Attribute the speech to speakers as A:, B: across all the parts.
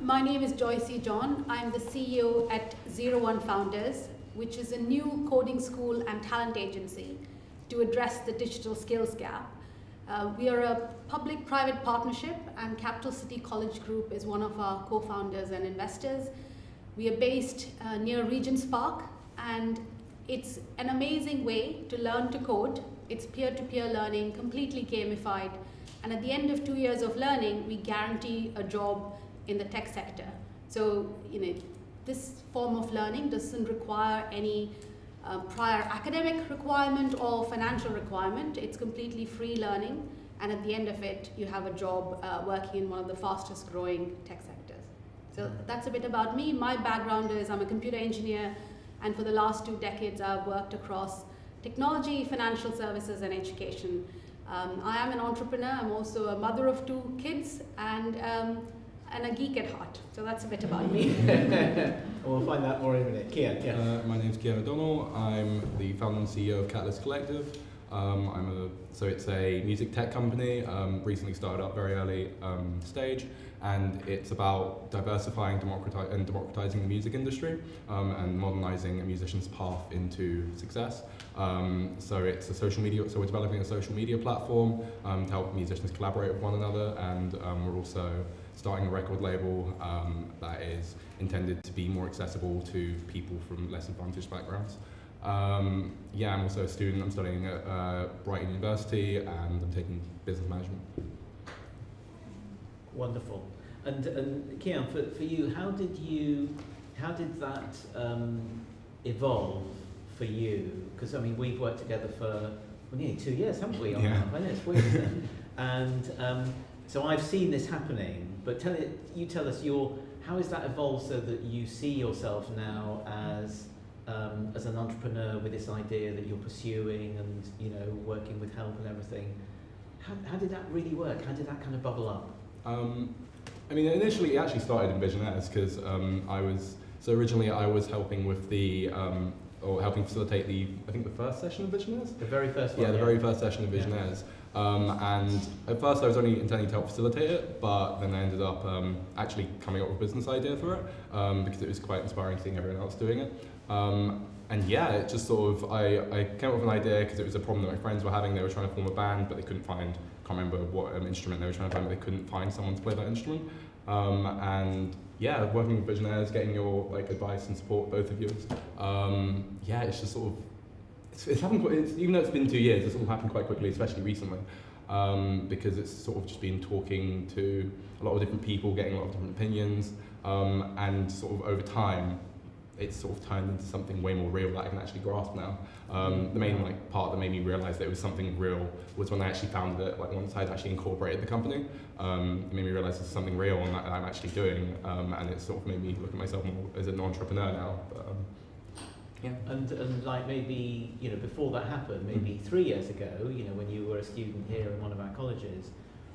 A: My name is Joysy John. I'm the CEO at 01 Founders, which is a new coding school and talent agency to address the digital skills gap. We are a public-private partnership, and Capital City College Group is one of our co-founders and investors. We are based near Regent's Park, and it's an amazing way to learn to code. It's peer-to-peer learning, completely gamified, and at the end of 2 years of learning, we guarantee a job in the tech sector. So, this form of learning doesn't require any prior academic requirement or financial requirement. It's completely free learning, and at the end of it, you have a job working in one of the fastest growing tech sectors. So that's a bit about me. My background is I'm a computer engineer, and for the last 2 decades, I've worked across technology, financial services, and education. I am an entrepreneur. I'm also a mother of 2 kids, and a geek at heart. So that's a bit about me.
B: We'll find out more in a minute. Keyan, yeah.
C: My name's Keyan O'Donnell. I'm the founder and CEO of Catalyst Collective. So it's a music tech company, recently started up very early stage, and it's about diversifying and democratizing the music industry and modernizing a musician's path into success. So it's a social media. So we're developing a social media platform to help musicians collaborate with one another, and we're also starting a record label that is intended to be more accessible to people from less advantaged backgrounds. I'm also a student. I'm studying at Brighton University, and I'm taking business management.
B: Wonderful. And Keyan, for you, how did that evolve for you? Because we've worked together for nearly 2 years, haven't we?
C: Yeah.
B: It's weird, isn't it? And so I've seen this happening, but tell us how has that evolved so that you see yourself now as an entrepreneur with this idea that you're pursuing and working with help and everything. How did that really work? How did that kind of bubble up?
C: Initially it actually started in Visionnaires because originally I was helping with helping facilitate the first session of Visionnaires.
B: The very first one.
C: Yeah, the very first session of Visionnaires. And at first I was only intending to help facilitate it, but then I ended up actually coming up with a business idea for it because it was quite inspiring seeing everyone else doing it. It just I came up with an idea because it was a problem that my friends were having. They were trying to form a band, but they couldn't find, I can't remember what instrument they were trying to find, but they couldn't find someone to play that instrument. Working with Visionnaires, getting your advice and support, both of yours. It's just it's happened. Even though it's been 2 years, it's all happened quite quickly, especially recently, because it's sort of just been talking to a lot of different people, getting a lot of different opinions, and sort of over time, it's sort of turned into something way more real that I can actually grasp now. The main part that made me realise that it was something real was when I actually found that once I'd actually incorporated the company, it made me realise it's something real and that I'm actually doing, and it sort of made me look at myself more as an entrepreneur now.
B: And maybe before that happened, maybe 3 years ago, when you were a student here in one of our colleges,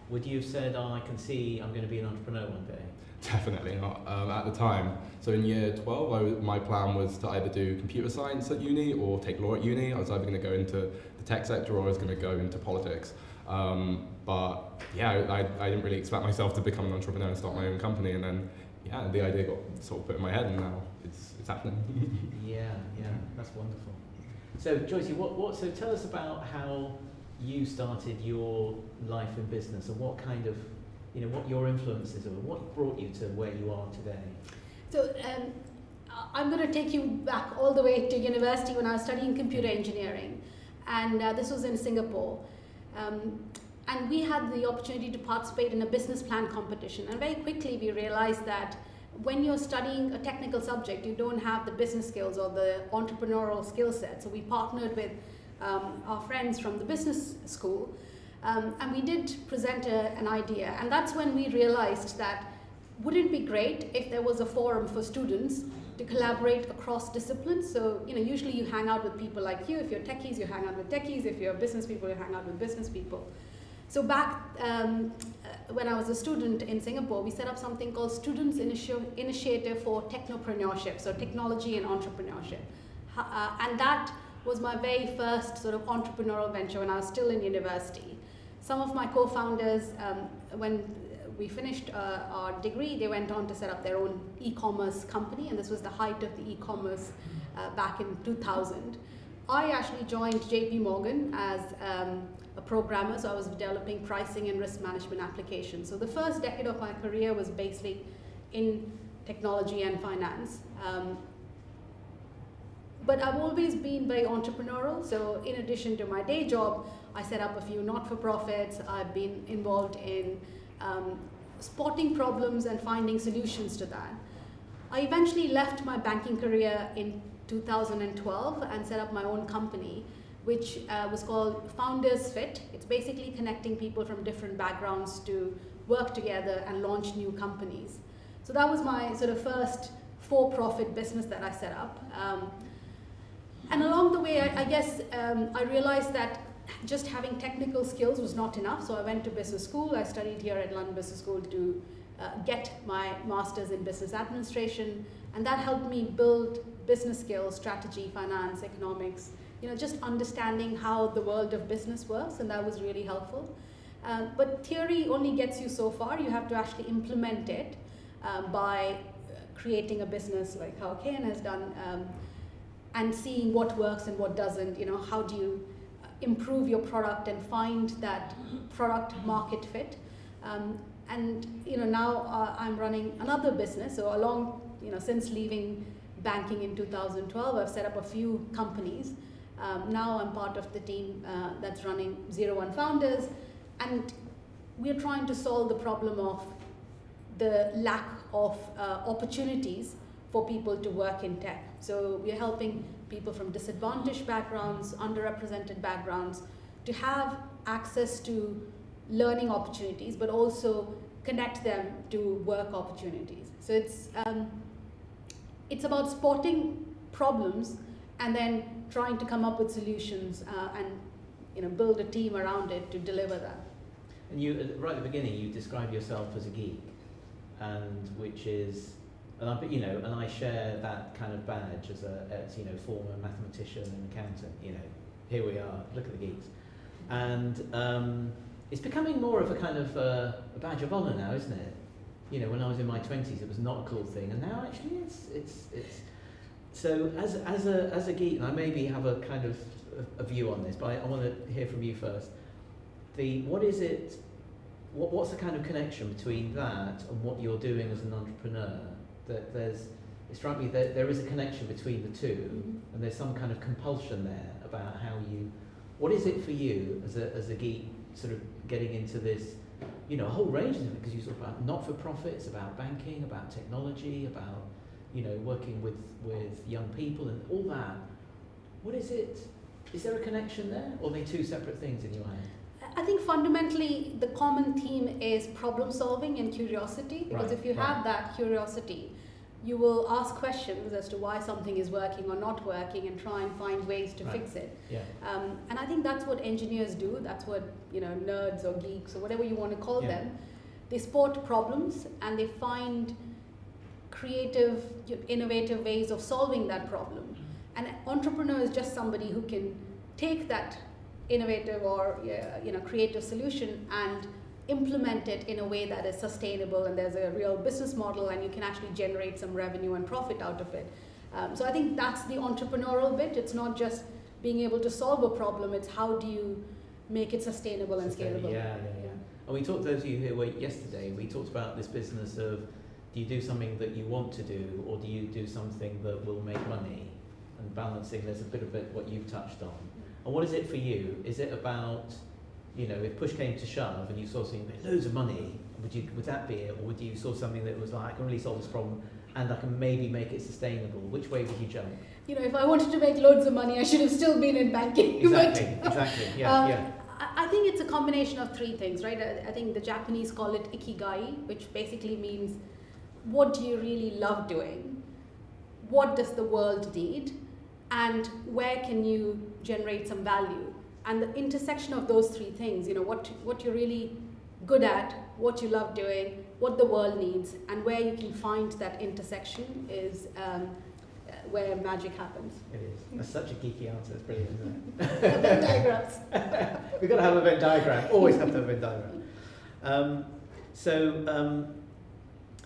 B: would you have said, I can see I'm going to be an entrepreneur one day?
C: Definitely not. At the time, so in year 12, my plan was to either do computer science at uni or take law at uni. I was either going to go into the tech sector or I was going to go into politics. I didn't really expect myself to become an entrepreneur and start my own company. And then, the idea got sort of put in my head, and now it's happening.
B: Yeah, that's wonderful. So, Joysy, so tell us about how you started your life in business and what kind of what your influences are, what brought you to where you are today?
A: So I'm going to take you back all the way to university when I was studying computer engineering, and this was in Singapore. And we had the opportunity to participate in a business plan competition, and very quickly we realized that when you're studying a technical subject, you don't have the business skills or the entrepreneurial skill set. So we partnered with our friends from the business school, and we did present an idea, and that's when we realized that wouldn't it be great if there was a forum for students to collaborate across disciplines. So usually you hang out with people like you. If you're techies, you hang out with techies. If you're business people, you hang out with business people. So back when I was a student in Singapore, we set up something called Students Initiative for Technopreneurship, so technology and entrepreneurship. And that was my very first sort of entrepreneurial venture when I was still in university. Some of my co-founders, when we finished our degree, they went on to set up their own e-commerce company, and this was the height of the e-commerce back in 2000. I actually joined JP Morgan as a programmer, so I was developing pricing and risk management applications. So the first decade of my career was basically in technology and finance. But I've always been very entrepreneurial, so in addition to my day job, I set up a few not-for-profits. I've been involved in spotting problems and finding solutions to that. I eventually left my banking career in 2012 and set up my own company, which was called Founders Fit. It's basically connecting people from different backgrounds to work together and launch new companies. So that was my sort of first for-profit business that I set up. And along the way, I guess I realized that just having technical skills was not enough. So I went to business school. I studied here at London Business School to get my master's in business administration. And that helped me build business skills, strategy, finance, economics, just understanding how the world of business works. And that was really helpful. But theory only gets you so far. You have to actually implement it by creating a business like how Keyan has done. And seeing what works and what doesn't, how do you improve your product and find that product market fit. And now I'm running another business. So since leaving banking in 2012, I've set up a few companies. Now I'm part of the team that's running 01 Founders, and we're trying to solve the problem of the lack of opportunities for people to work in tech. So we're helping people from disadvantaged backgrounds, underrepresented backgrounds, to have access to learning opportunities, but also connect them to work opportunities. So it's about spotting problems and then trying to come up with solutions and build a team around it to deliver that.
B: And you, right at the beginning, you describe yourself as a geek, and which is. And I share that kind of badge as former mathematician and accountant. Here we are. Look at the geeks, and it's becoming more of a kind of a badge of honour now, isn't it? When I was in my 20s, it was not a cool thing, and now actually it's. So as a geek, and I maybe have a kind of a view on this, but I want to hear from you first. What is it? What's the kind of connection between that and what you're doing as an entrepreneur? That it strikes me that there is a connection between the two, and there's some kind of compulsion there about how you. What is it for you as a geek, sort of getting into this, a whole range of it, because you talk about not-for-profits, about banking, about technology, about working with young people and all that. What is it? Is there a connection there, or are they two separate things in your head?
A: I think fundamentally the common theme is problem solving and curiosity, because if you have that curiosity, you will ask questions as to why something is working or not working and try and find ways to fix it.
B: Yeah.
A: And I think that's what engineers do. That's what nerds or geeks or whatever you want to call them. They spot problems and they find creative, innovative ways of solving that problem. And an entrepreneur is just somebody who can take that innovative or creative solution and implement it in a way that is sustainable, and there's a real business model, and you can actually generate some revenue and profit out of it. So I think that's the entrepreneurial bit. It's not just being able to solve a problem, it's how do you make it sustainable and scalable.
B: Yeah. And we talked, those of you who were yesterday, we talked about this business of, do you do something that you want to do, or do you do something that will make money? And balancing, there's a bit of what you've touched on. And what is it for you? Is it about, if push came to shove and you saw something with loads of money, would that be it? Or would you saw something that was like, I can really solve this problem and I can maybe make it sustainable? Which way would you jump?
A: If I wanted to make loads of money, I should have still been in banking.
B: Exactly. Yeah.
A: I think it's a combination of three things, right? I think the Japanese call it ikigai, which basically means, what do you really love doing? What does the world need? And where can you generate some value? And the intersection of those three things, what you're really good at, what you love doing, what the world needs, and where you can find that intersection is where magic happens.
B: It is. That's such a geeky answer. It's brilliant, isn't it?
A: Venn diagrams.
B: We've got to have a Venn diagram. Always have to have a Venn diagram. So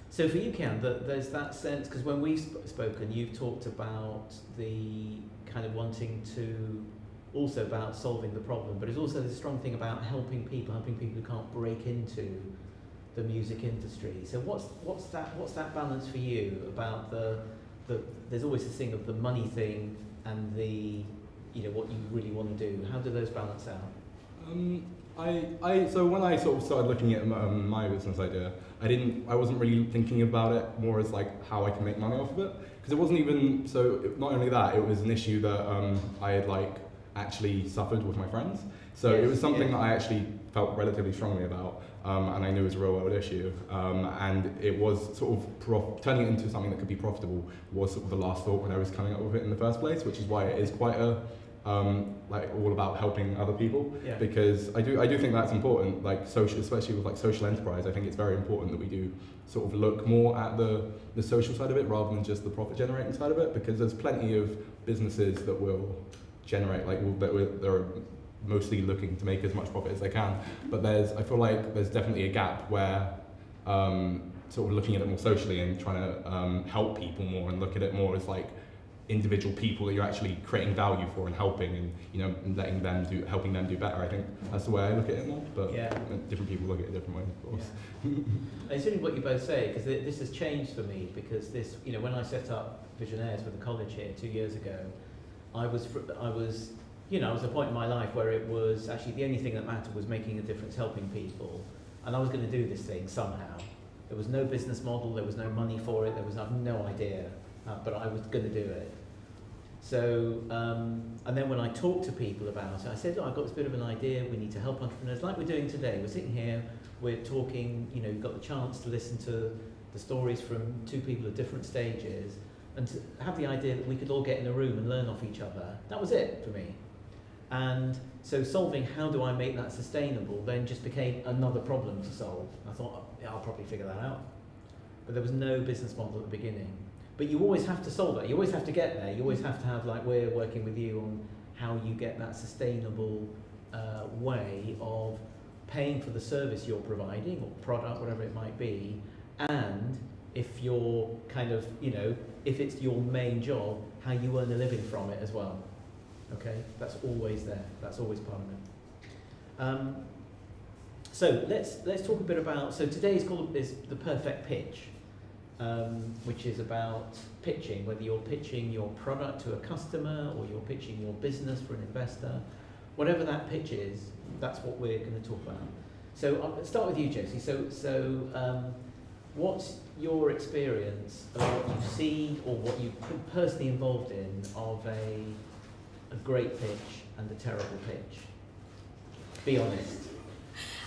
B: for you, Keyan, there's that sense, because when we've spoken, you've talked about the kind of wanting to, also about solving the problem, but it's also this strong thing about helping people who can't break into the music industry. So what's that balance for you about there's always this thing of the money thing and the, what you really want to do. How do those balance out?
C: So when I sort of started looking at my business idea, I wasn't really thinking about it more as like how I can make money off of it, because it wasn't even, not only that, it was an issue that I had like actually suffered with my friends. So
B: yes,
C: it was something that I actually felt relatively strongly about, and I knew it was a real world issue. And it was sort of turning it into something that could be profitable was sort of the last thought when I was coming up with it in the first place, which is why it is quite a like all about helping other people, because I do think that's important, like social, especially with like social enterprise. I think it's very important that we do sort of look more at the social side of it rather than just the profit generating side of it, because there's plenty of businesses that will generate they're mostly looking to make as much profit as they can, but I feel like there's definitely a gap where sort of looking at it more socially and trying to help people more and look at it more as like individual people that you're actually creating value for and helping, and helping them do better. I think that's the way I look at it more, but different people look at it different ways, of course.
B: It's really what you both say, because this has changed for me, because this, when I set up Visionnaires with the college here 2 years ago, I was at a point in my life where it was actually the only thing that mattered was making a difference, helping people, and I was going to do this thing somehow. There was no business model, there was no money for it, there was no idea, but I was going to do it. So, and then when I talked to people about it, I said, I've got this bit of an idea, we need to help entrepreneurs, like we're doing today. We're sitting here, we're talking, you've got the chance to listen to the stories from two people at different stages, and to have the idea that we could all get in a room and learn off each other. That was it for me. And so solving how do I make that sustainable then just became another problem to solve. I thought, I'll probably figure that out. But there was no business model at the beginning. But you always have to solve it. You always have to get there. You always have to have, like we're working with you on how you get that sustainable way of paying for the service you're providing, or product, whatever it might be. And if you're kind of, if it's your main job, how you earn a living from it as well. Okay, that's always there. That's always part of it. So let's talk a bit about. So today's called is the perfect pitch. Which is about pitching, whether you're pitching your product to a customer or you're pitching your business for an investor, whatever that pitch is, that's what we're going to talk about. So I'll start with you, Joysy. So what's your experience of what you've seen or what you've been personally involved in of a great pitch and a terrible pitch? Be honest.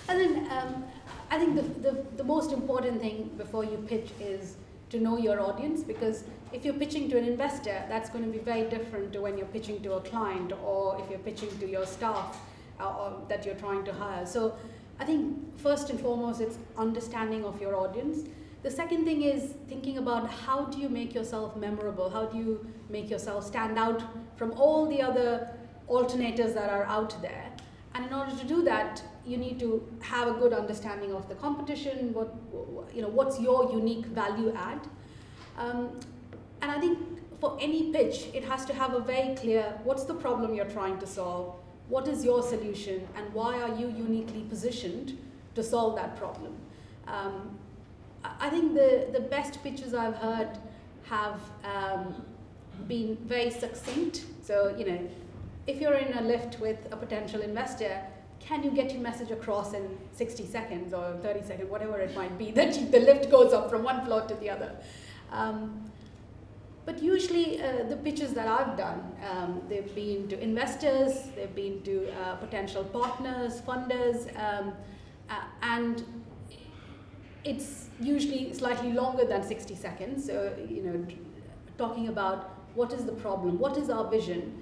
A: I think the most important thing before you pitch is to know your audience, because if you're pitching to an investor, that's going to be very different to when you're pitching to a client, or if you're pitching to your staff or that you're trying to hire. So I think first and foremost, it's understanding of your audience. The second thing is thinking about how do you make yourself memorable? How do you make yourself stand out from all the other alternatives that are out there? And in order to do that, you need to have a good understanding of the competition, what's your unique value add. And I think for any pitch, it has to have a very clear, what's the problem you're trying to solve, what is your solution, and why are you uniquely positioned to solve that problem. I think the best pitches I've heard have been very succinct. So, if you're in a lift with a potential investor, can you get your message across in 60 seconds or 30 seconds, whatever it might be, that the lift goes up from one floor to the other. But usually the pitches that I've done, they've been to investors, they've been to potential partners, funders, and it's usually slightly longer than 60 seconds. So, talking about what is the problem, what is our vision,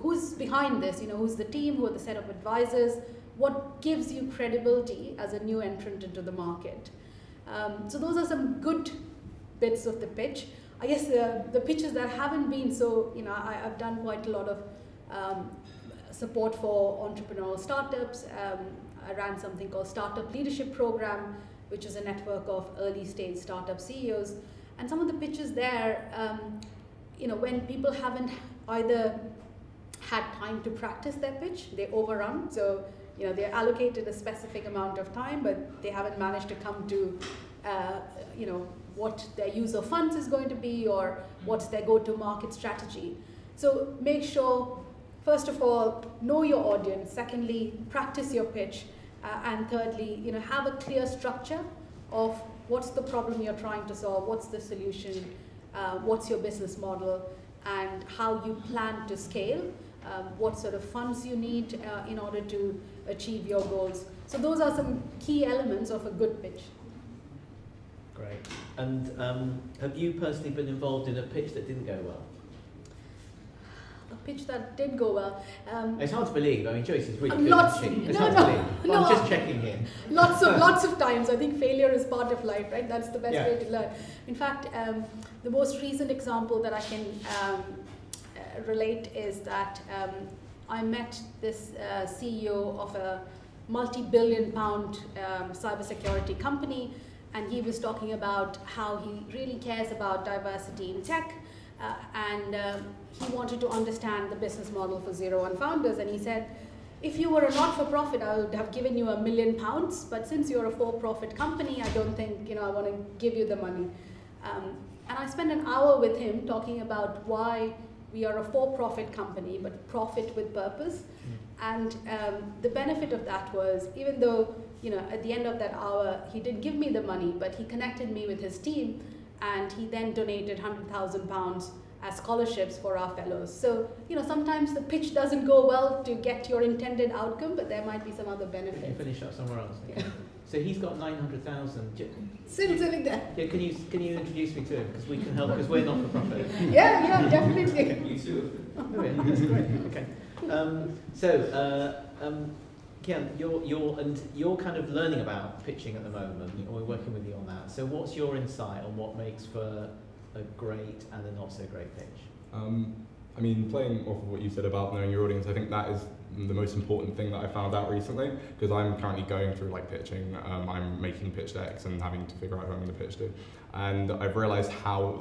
A: who's behind this, who's the team, who are the set of advisors, what gives you credibility as a new entrant into the market. So those are some good bits of the pitch. I guess the pitches that haven't been so, I've done quite a lot of support for entrepreneurial startups. I ran something called Startup Leadership Program, which is a network of early stage startup CEOs. And some of the pitches there, when people haven't either had time to practice their pitch, they overrun. So, they're allocated a specific amount of time, but they haven't managed to come to, what their use of funds is going to be or what's their go-to-market strategy. So make sure, first of all, know your audience. Secondly, practice your pitch. And thirdly, have a clear structure of what's the problem you're trying to solve, what's the solution, what's your business model, and how you plan to scale, what sort of funds you need in order to achieve your goals. So those are some key elements of a good pitch.
B: Great. And have you personally been involved in a pitch that didn't go well?
A: A pitch that did go well.
B: It's hard to believe. I mean, Joyce's really good.
A: Lots.
B: Isn't she? It's
A: No,
B: hard
A: no,
B: to believe. Well,
A: no.
B: I'm just checking in.
A: Lots of times. I think failure is part of life, right? That's the best
B: Yeah.
A: way to learn. In fact, the most recent example that I can relate is that I met this CEO of a multi-billion pound cybersecurity company, and he was talking about how he really cares about diversity in tech, and he wanted to understand the business model for 01 Founders, and he said, if you were a not-for-profit, I would have given you £1 million, but since you're a for-profit company, I don't think I want to give you the money. And I spent an hour with him talking about why we are a for-profit company, but profit with purpose. And the benefit of that was, even though at the end of that hour, he didn't give me the money, but he connected me with his team, and he then donated £100,000 as scholarships for our fellows. So, sometimes the pitch doesn't go well to get your intended outcome, but there might be some other
B: You
A: benefit.
B: finish up somewhere else.
A: Yeah.
B: So he's got 900,000.
A: Still sitting there.
B: Yeah, can you introduce me to him, because we can help, because we're not for profit.
A: Yeah, definitely.
D: Me too.
B: Oh, yeah, that's great. Okay. Keyan, you're kind of learning about pitching at the moment, and we're working with you on that. So what's your insight on what makes for a great and a not so great pitch?
C: I mean, playing off of what you said about knowing your audience, I think that is the most important thing that I found out recently, because I'm currently going through pitching. I'm making pitch decks and having to figure out who I'm going to pitch to, and I've realised how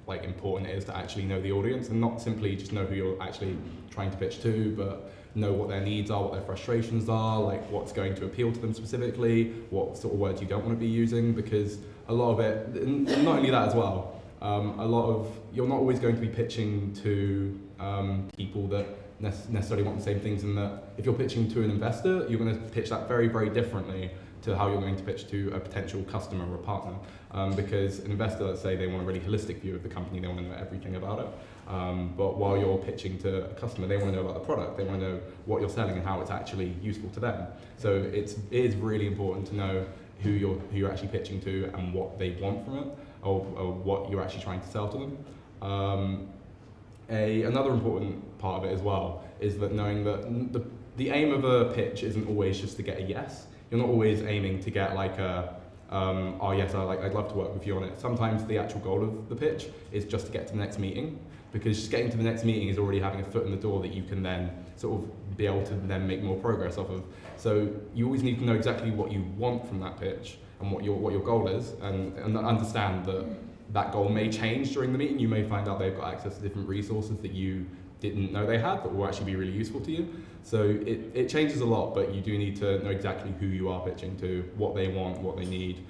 C: important it is to actually know the audience and not simply just know who you're actually trying to pitch to, but know what their needs are, what their frustrations are, what's going to appeal to them specifically, what sort of words you don't want to be using, because a lot of it, and not only that as well, you're not always going to be pitching to people that necessarily want the same things, and that if you're pitching to an investor, you're going to pitch that very, very differently to how you're going to pitch to a potential customer or a partner. Because an investor, let's say, they want a really holistic view of the company, they want to know everything about it. But while you're pitching to a customer, they want to know about the product, they want to know what you're selling and how it's actually useful to them. So it is really important to know who you're actually pitching to and what they want from it, or what you're actually trying to sell to them. Another important part of it as well is that knowing that the aim of a pitch isn't always just to get a yes. You're not always aiming to get oh yes, I'd love to work with you on it. Sometimes the actual goal of the pitch is just to get to the next meeting, because just getting to the next meeting is already having a foot in the door that you can then sort of be able to then make more progress off of. So you always need to know exactly what you want from that pitch and what your goal is, and understand that goal may change during the meeting. You may find out they've got access to different resources that you didn't know they had, but will actually be really useful to you. So it changes a lot, but you do need to know exactly who you are pitching to, what they want, what they need,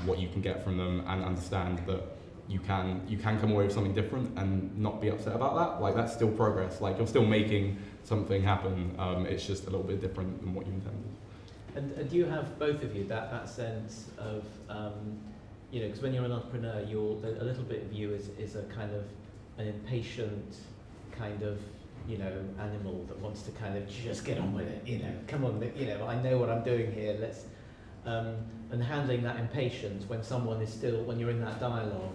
C: what you can get from them, and understand that you can come away with something different and not be upset about that. That's still progress. You're still making something happen. It's just a little bit different than what you intended.
B: And do you have, both of you, that sense of, because when you're an entrepreneur, a little bit of you is a kind of an impatient kind of, animal that wants to kind of just get on with it, come on, I know what I'm doing here, let's, and handling that impatience when when you're in that dialogue,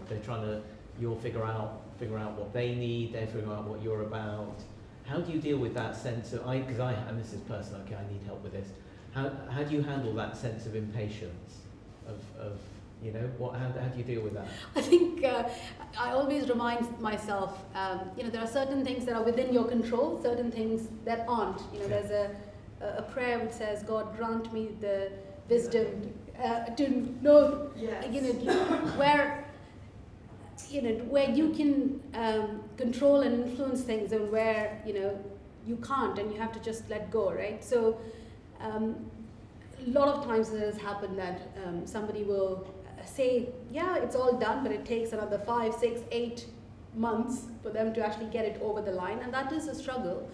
B: you'll figure out what they need, they're figuring out what you're about. How do you deal with that sense of, and this is personal, okay, I need help with this. How do you handle that sense of impatience, of You know, how do you deal with that?
A: I think I always remind myself, there are certain things that are within your control, certain things that aren't. There's a prayer which says, God, grant me the wisdom to know, where you can control and influence things, and where you can't, and you have to just let go, right? So a lot of times it has happened that somebody will say, yeah, it's all done, but it takes another 5, 6, 8 months for them to actually get it over the line, and that is a struggle.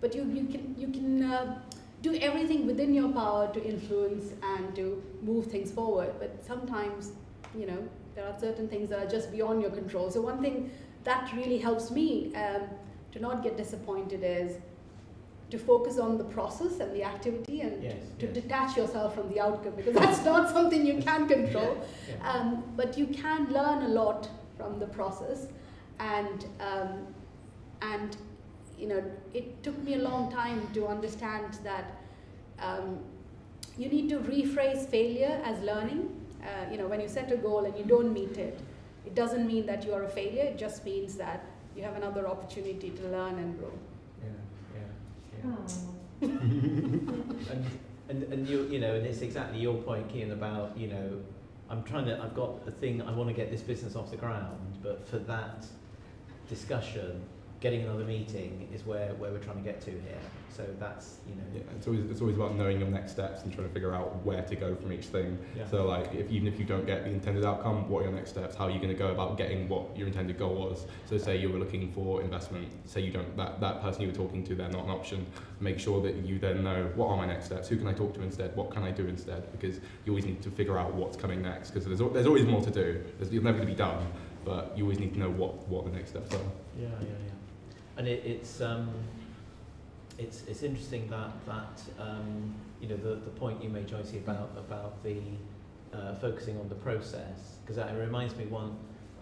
A: But you can do everything within your power to influence and to move things forward. But sometimes, there are certain things that are just beyond your control. So one thing that really helps me to not get disappointed is to focus on the process and the activity, and to detach yourself from the outcome, because that's not something you can control. But you can learn a lot from the process, and it took me a long time to understand that you need to rephrase failure as learning. When you set a goal and you don't meet it, it doesn't mean that you are a failure. It just means that you have another opportunity to learn and grow.
B: And it's exactly your point, Keyan, about I've got a thing, I want to get this business off the ground, but for that discussion, getting another meeting is where we're trying to get to here. So that's
C: it's always about knowing your next steps and trying to figure out where to go from each thing. So like even if you don't get the intended outcome, what are your next steps? How are you going to go about getting what your intended goal was? So say you were looking for investment, say you don't, that person you were talking to, they're not an option. Make sure that you then know, what are my next steps? Who can I talk to instead? What can I do instead? Because you always need to figure out what's coming next, because there's always more to do. You're never going to be done, but you always need to know what the next steps are.
B: And it's interesting that the point you made, Joysy, about the focusing on the process, because that reminds me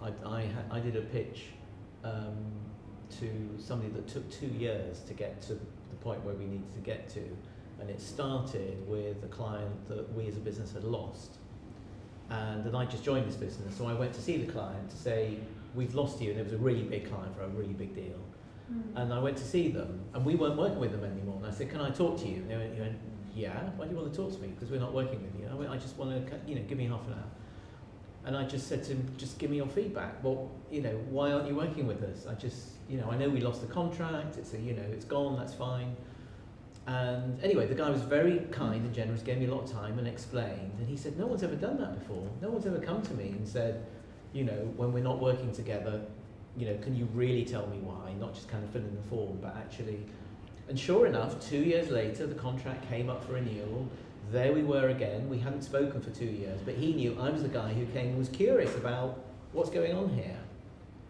B: I did a pitch to somebody that took 2 years to get to the point where we needed to get to, and it started with a client that we as a business had lost, and then I just joined this business, so I went to see the client to say, we've lost you, and it was a really big client for a really big deal. And I went to see them, and we weren't working with them anymore. And I said, "Can I talk to you?" And they went, "Yeah. Why do you want to talk to me? Because we're not working with you." I went, "I just want to, give me half an hour." And I just said to him, "Just give me your feedback. Well, why aren't you working with us? I know we lost the contract. It's it's gone. That's fine." And anyway, the guy was very kind and generous, gave me a lot of time and explained. And he said, "No one's ever done that before. No one's ever come to me and said, when we're not working together, can you really tell me why? Not just kind of fill in the form, but actually." And sure enough, 2 years later, the contract came up for renewal. There we were again. We hadn't spoken for 2 years, but he knew I was the guy who came and was curious about what's going on here.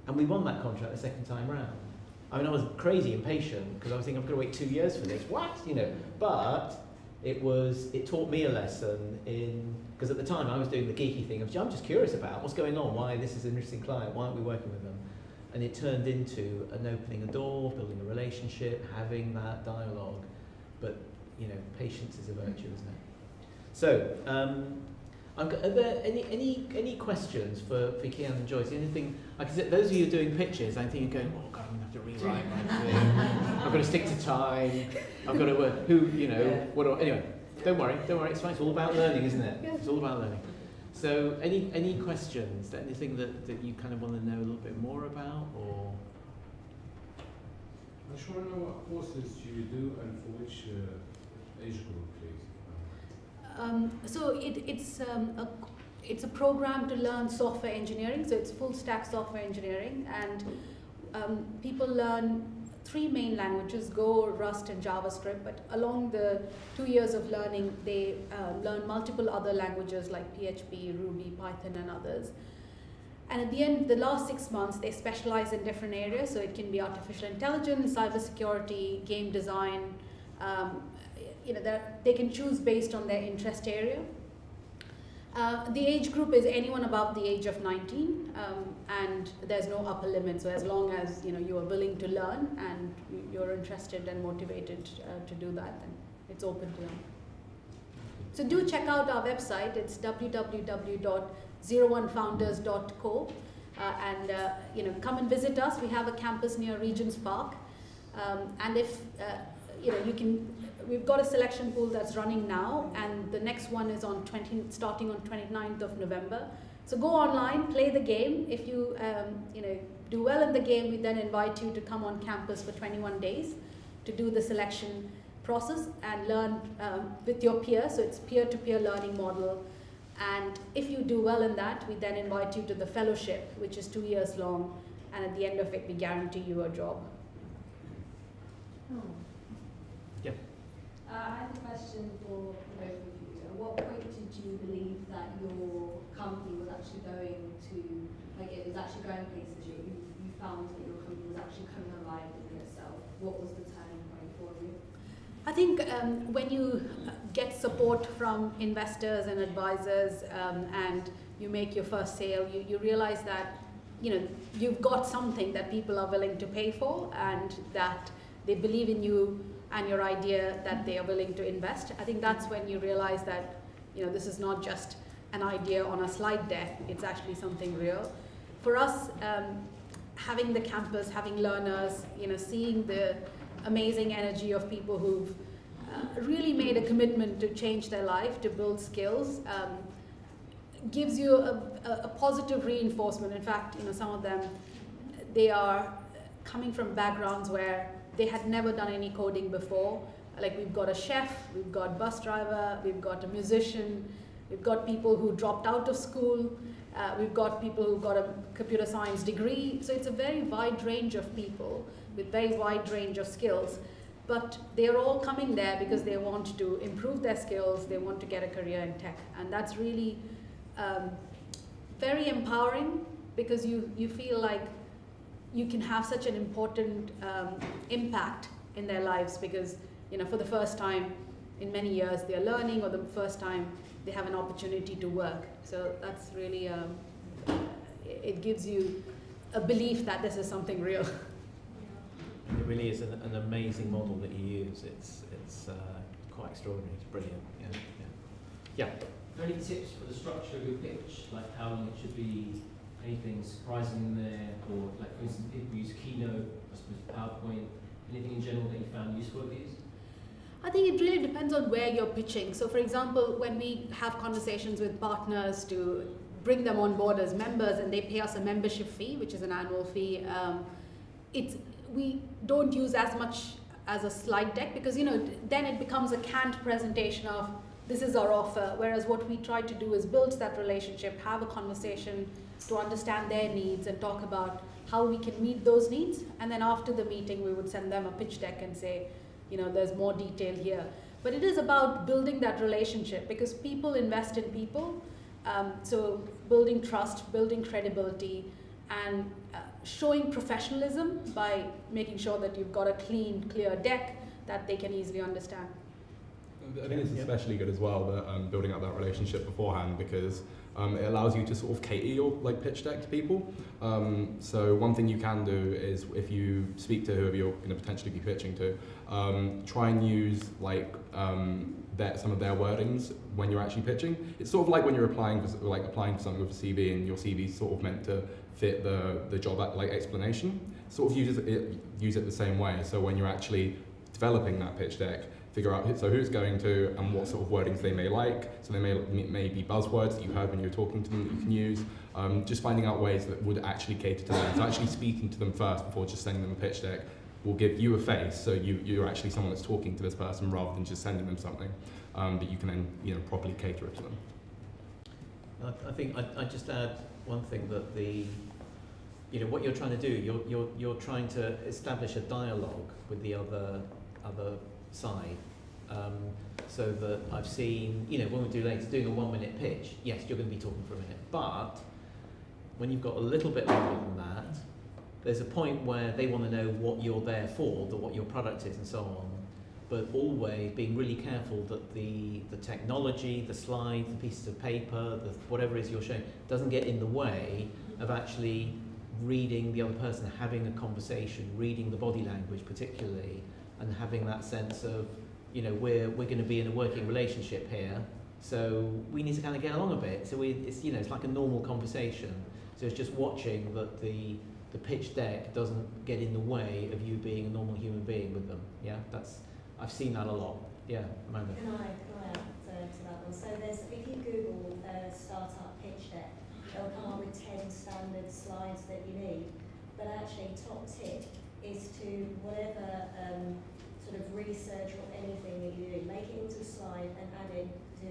B: And we won that contract the second time round. I was crazy impatient, because I was thinking, I've got to wait 2 years for this. What? But it taught me a lesson because at the time I was doing the geeky thing of, I'm just curious about what's going on, why this is an interesting client, why aren't we working with them? And it turned into an opening a door, building a relationship, having that dialogue. But patience is a virtue, isn't it? So, are there any questions for Keyan and Joyce? Anything? Like I said, those of you doing pitches, I think you're going, oh God, I'm going to have to rewrite my thing. I've got to stick to time. I've got to anyway. Don't worry. It's fine. It's all about learning, isn't it? It's all about learning. So, any questions? Anything that you kind of want to know a little bit more about, or?
D: I just want to know what courses you do and for which age group, please.
A: So it's a program to learn software engineering. So it's full stack software engineering, and people learn 3 main languages: Go, Rust, and JavaScript. But along the 2 years of learning, they learn multiple other languages like PHP, Ruby, Python, and others. And at the end, the last 6 months, they specialize in different areas. So it can be artificial intelligence, cybersecurity, game design. They can choose based on their interest area. The age group is anyone above the age of 19, and there's no upper limit. So as long as you are willing to learn and you're interested and motivated to do that, then it's open to them. So do check out our website. It's www.vissionaires.com. 01founders.co. Come and visit us. We have a campus near Regent's Park. And if, we've got a selection pool that's running now, and the next one is starting on 29th of November. So go online, play the game. If you, do well in the game, we then invite you to come on campus for 21 days to do the selection process and learn with your peers. So it's peer-to-peer learning model. And if you do well in that, we then invite you to the fellowship, which is 2 years long. And at the end of it, we guarantee you a job.
E: Oh.
B: Yeah.
E: I had a question for both of you. At what point did you believe that your company was actually going to, like it was actually going places? You found that your company was actually coming alive in itself. What was the turning point for you?
A: I think when you get support from investors and advisors and you make your first sale, you realize that you've got something that people are willing to pay for, and that they believe in you and your idea, that they are willing to invest. I think that's when you realize that this is not just an idea on a slide deck, it's actually something real. For us, having the campus, having learners, seeing the amazing energy of people who've really made a commitment to change their life, to build skills, gives you a positive reinforcement. In fact, some of them, they are coming from backgrounds where they had never done any coding before. Like we've got a chef, we've got bus driver, we've got a musician, we've got people who dropped out of school, we've got people who got a computer science degree. So it's a very wide range of people with very wide range of skills. But they're all coming there because they want to improve their skills, they want to get a career in tech. And that's really very empowering, because you feel like you can have such an important impact in their lives, because for the first time in many years they're learning, or the first time they have an opportunity to work. So that's really, it gives you a belief that this is something real.
B: It really is an amazing model that you use. It's quite extraordinary. It's brilliant. Yeah.
F: Are there any tips for the structure of your pitch, like how long it should be, anything surprising in there, or like for instance people use Keynote, I suppose PowerPoint, anything in general that you found useful of these?
A: I think it really depends on where you're pitching. So for example, when we have conversations with partners to bring them on board as members and they pay us a membership fee, which is an annual fee, we don't use as much as a slide deck, because then it becomes a canned presentation of this is our offer, whereas what we try to do is build that relationship, have a conversation to understand their needs and talk about how we can meet those needs. And then after the meeting we would send them a pitch deck and say, there's more detail here. But it is about building that relationship, because people invest in people. So building trust, building credibility, and showing professionalism by making sure that you've got a clear deck that they can easily understand.
C: I think it's especially good as well that building up that relationship beforehand, because it allows you to sort of cater your pitch deck to people. So one thing you can do is, if you speak to whoever you're going to potentially be pitching to, try and use some of their wordings when you're actually pitching. It's sort of like when you're applying for something with a CV, and your CV is sort of meant to fit the job explanation. Sort of use it the same way. So when you're actually developing that pitch deck, figure out who's going to and what sort of wordings they may like. So they may be buzzwords that you heard when you were talking to them that you can use. Just finding out ways that would actually cater to them. So actually speaking to them first before just sending them a pitch deck will give you a face. So you're actually someone that's talking to this person, rather than just sending them something that you can then properly cater it to them.
B: I think I'd just add one thing, that what you're trying to do, you're trying to establish a dialogue with the other side, so that I've seen, when we do later, doing a 1 minute pitch, yes, you're going to be talking for a minute, but when you've got a little bit longer than that, there's a point where they want to know what you're there for, what your product is and so on, but always being really careful that the technology, the slides, the pieces of paper, whatever it is you're showing, doesn't get in the way of actually reading the other person, having a conversation, reading the body language particularly, and having that sense of, we're going to be in a working relationship here, So we need to kind of get along a bit. So it's it's like a normal conversation. So it's just watching that the pitch deck doesn't get in the way of you being a normal human being with them. Yeah, I've seen that a lot. Yeah, Amanda.
G: Can I add to that one? So if you Google startup pitch deck, it'll come up with 10 standard slides that you need. But actually, top tip is to whatever sort of research or anything that you do, make it into a slide and add it to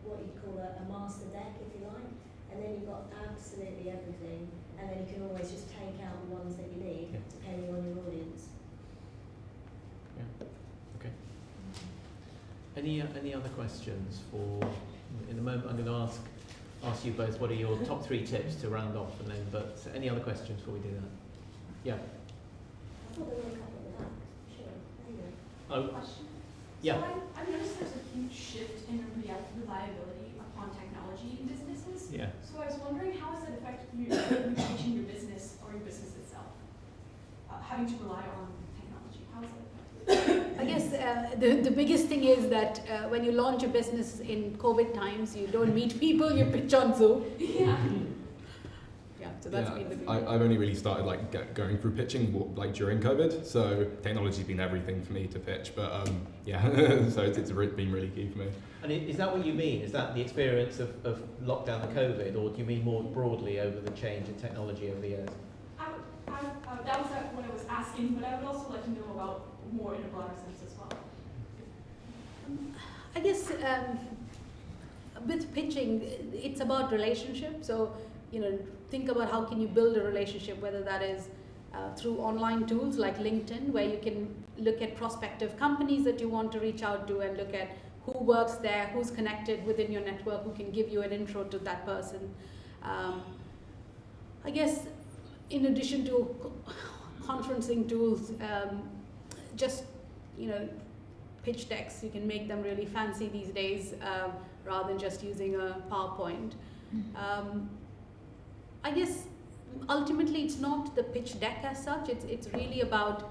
G: what you'd call a master deck, if you like. And then you've got absolutely everything, and then you can always just take out the ones that you need, depending on your audience.
B: Yeah. Okay. Any other questions for? In a moment, I'm going to ask you both what are your top 3 tips to round off, and then. But any other questions before we do that? Yeah.
G: I thought there were a couple at the back. Sure. There you go.
B: Oh.
H: Question.
B: Yeah.
H: So I've noticed there's a huge shift in reliability upon technology in businesses.
B: Yeah.
H: So I was wondering, how has that affected you when teaching your business or your business itself? Having to rely on technology, how has that affected?
A: I guess the biggest thing is that when you launch a business in COVID times, you don't meet people, you pitch on Zoom.
H: Yeah.
A: Yeah, so that's been the big
C: I've only really started going through pitching during COVID, so technology's been everything for me to pitch. But so it's been really key for me.
B: And is that what you mean? Is that the experience of lockdown and COVID, or do you mean more broadly over the change in technology over the years?
H: That was what I was asking, but I would also like to know about more in a broader sense as well.
A: I guess with pitching, it's about relationship. So, think about how can you build a relationship, whether that is through online tools like LinkedIn, where you can look at prospective companies that you want to reach out to and look at who works there, who's connected within your network, who can give you an intro to that person. I guess in addition to conferencing tools, just, pitch decks, you can make them really fancy these days rather than just using a PowerPoint. I guess ultimately it's not the pitch deck as such, it's really about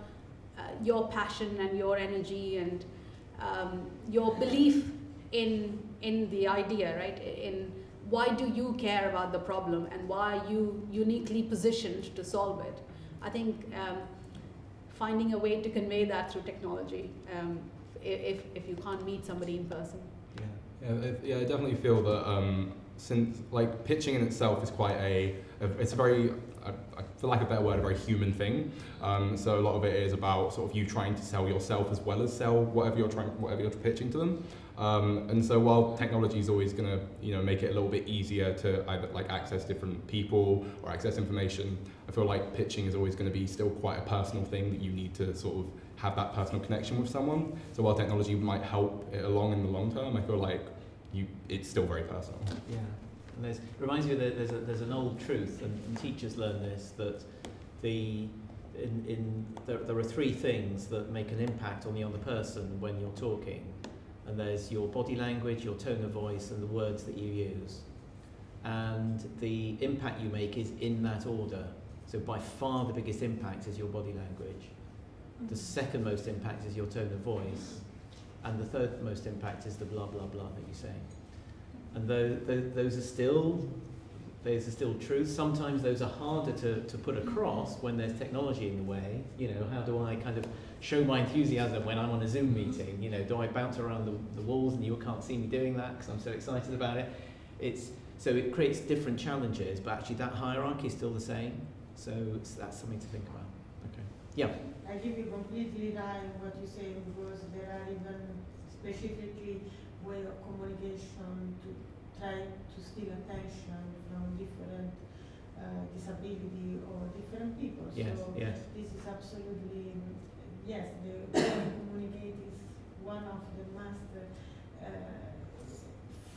A: your passion and your energy and your belief in the idea, right? In why do you care about the problem and why are you uniquely positioned to solve it? I think finding a way to convey that through technology, if you can't meet somebody in person.
C: Yeah, I definitely feel that since pitching in itself is quite it's a very, for lack of a better word, a very human thing. So a lot of it is about sort of you trying to sell yourself as well as sell whatever you're pitching to them. And so while technology is always going to make it a little bit easier to either access different people or access information, I feel like pitching is always going to be still quite a personal thing that you need to sort of have that personal connection with someone. So while technology might help it along in the long term, I feel like it's still very personal.
B: Yeah, and it reminds me that there's an old truth, and teachers learn this, that there are 3 things that make an impact on the other person when you're talking, and there's your body language, your tone of voice, and the words that you use. And the impact you make is in that order. So by far the biggest impact is your body language. The second most impact is your tone of voice. And the third most impact is the blah, blah, blah that you say. And those are still truths. Sometimes those are harder to put across when there's technology in the way. How do I kind of show my enthusiasm when I'm on a Zoom meeting? Do I bounce around the walls and you can't see me doing that because I'm so excited about it? So it creates different challenges, but actually that hierarchy is still the same. So that's something to think about. Okay. Yeah.
I: I give you completely right what you say, because there are even specifically way of communication to try to steal attention from different disability or different people.
B: Yes,
I: so
B: yes.
I: This is absolutely, yes, the way to communicate is one of the master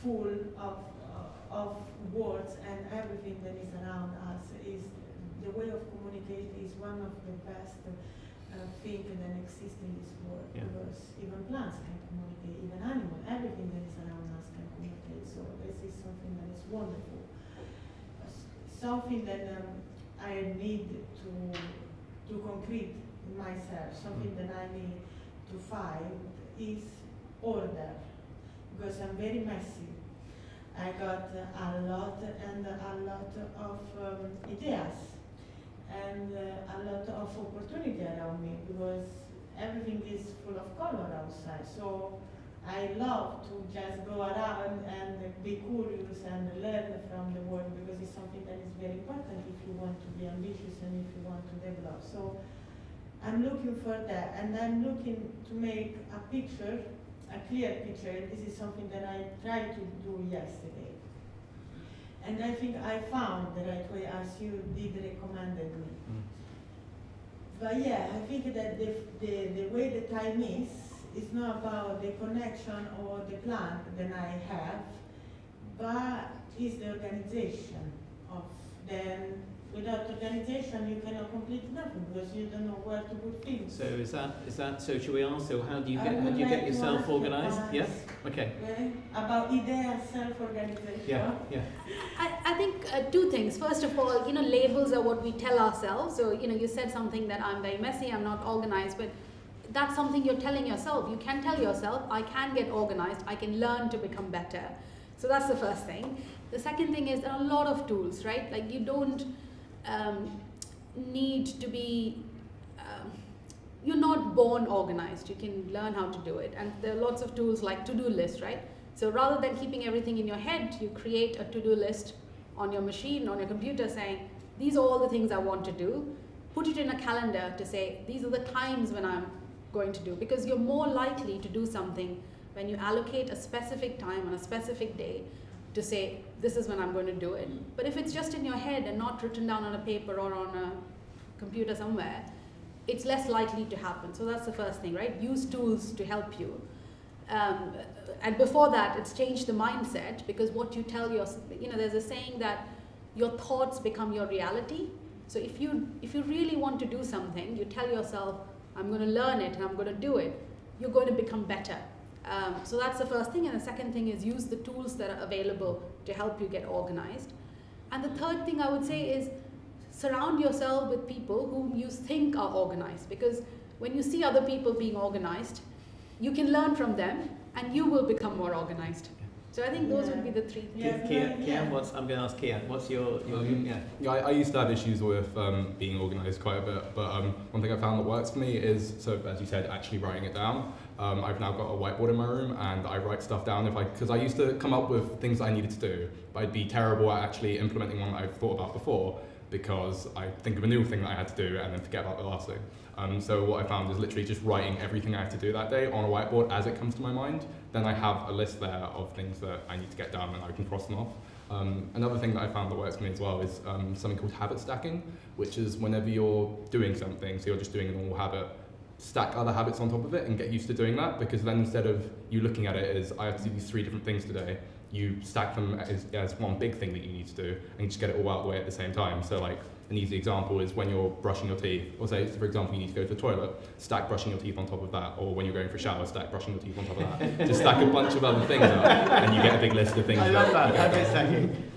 I: full of words, and everything that is around us is the way of communicate is one of the best thing that exists in this world, because even plants can communicate, even animals, everything that is around us can communicate. So this is something that is wonderful. Something that I need to concrete in myself, something that I need to find is order, because I'm very messy. I got a lot of ideas and a lot of opportunity around me because everything is full of color outside. So I love to just go around and be curious and learn from the world because it's something that is very important if you want to be ambitious and if you want to develop. So I'm looking for that, and I'm looking to make a picture, a clear picture. This is something that I tried to do yesterday. And I think I found the right way as you did recommended me. But yeah, I think that the way the time is not about the connection or the plan that I have, but is the organization of them. Without organization, you cannot complete nothing because you don't know where to put things.
B: So is that? So should we ask? So how do you get yourself organised? Yeah. Okay.
I: About idea self-organization.
B: Yeah. Yeah.
A: I think two things. First of all, labels are what we tell ourselves. So you said something that I'm very messy, I'm not organized, but that's something you're telling yourself. You can tell yourself, I can get organized, I can learn to become better. So that's the first thing. The second thing is there are a lot of tools, right? Like you don't need to be, you're not born organized. You can learn how to do it. And there are lots of tools like to-do lists, right? So rather than keeping everything in your head, you create a to-do list on your machine, on your computer saying, these are all the things I want to do. Put it in a calendar to say, these are the times when I'm going to do, because you're more likely to do something when you allocate a specific time on a specific day to say, this is when I'm going to do it. But if it's just in your head and not written down on a paper or on a computer somewhere, it's less likely to happen. So that's the first thing, right? Use tools to help you. And before that, it's changed the mindset, because what you tell yourself, there's a saying that your thoughts become your reality. So if you really want to do something, you tell yourself, I'm going to learn it and I'm going to do it, you're going to become better. So that's the first thing. And the second thing is use the tools that are available to help you get organized. And the third thing I would say is surround yourself with people whom you think are organized, because when you see other people being organized, you can learn from them and you will become more organized. So I think those would be the three things.
B: Keyan, I'm going to ask Keyan, what's your
C: I used to have issues with being organised quite a bit, but one thing I found that works for me is, so as you said, actually writing it down. I've now got a whiteboard in my room and I write stuff down because I used to come up with things I needed to do, but I'd be terrible at actually implementing one that I've thought about before, because I think of a new thing that I had to do and then forget about the last thing. So what I found is literally just writing everything I have to do that day on a whiteboard as it comes to my mind. Then I have a list there of things that I need to get done and I can cross them off. Another thing that I found that works for me as well is something called habit stacking, which is whenever you're doing something, so you're just doing a normal habit, stack other habits on top of it and get used to doing that, because then instead of you looking at it as I have to do these 3 different things today, you stack them as one big thing that you need to do and you just get it all out of the way at the same time. So like an easy example is when you're brushing your teeth, or say for example you need to go to the toilet, stack brushing your teeth on top of that, or when you're going for a shower, stack brushing your teeth on top of that. Just stack a bunch of other things up and you get a big list of things.
B: I love that.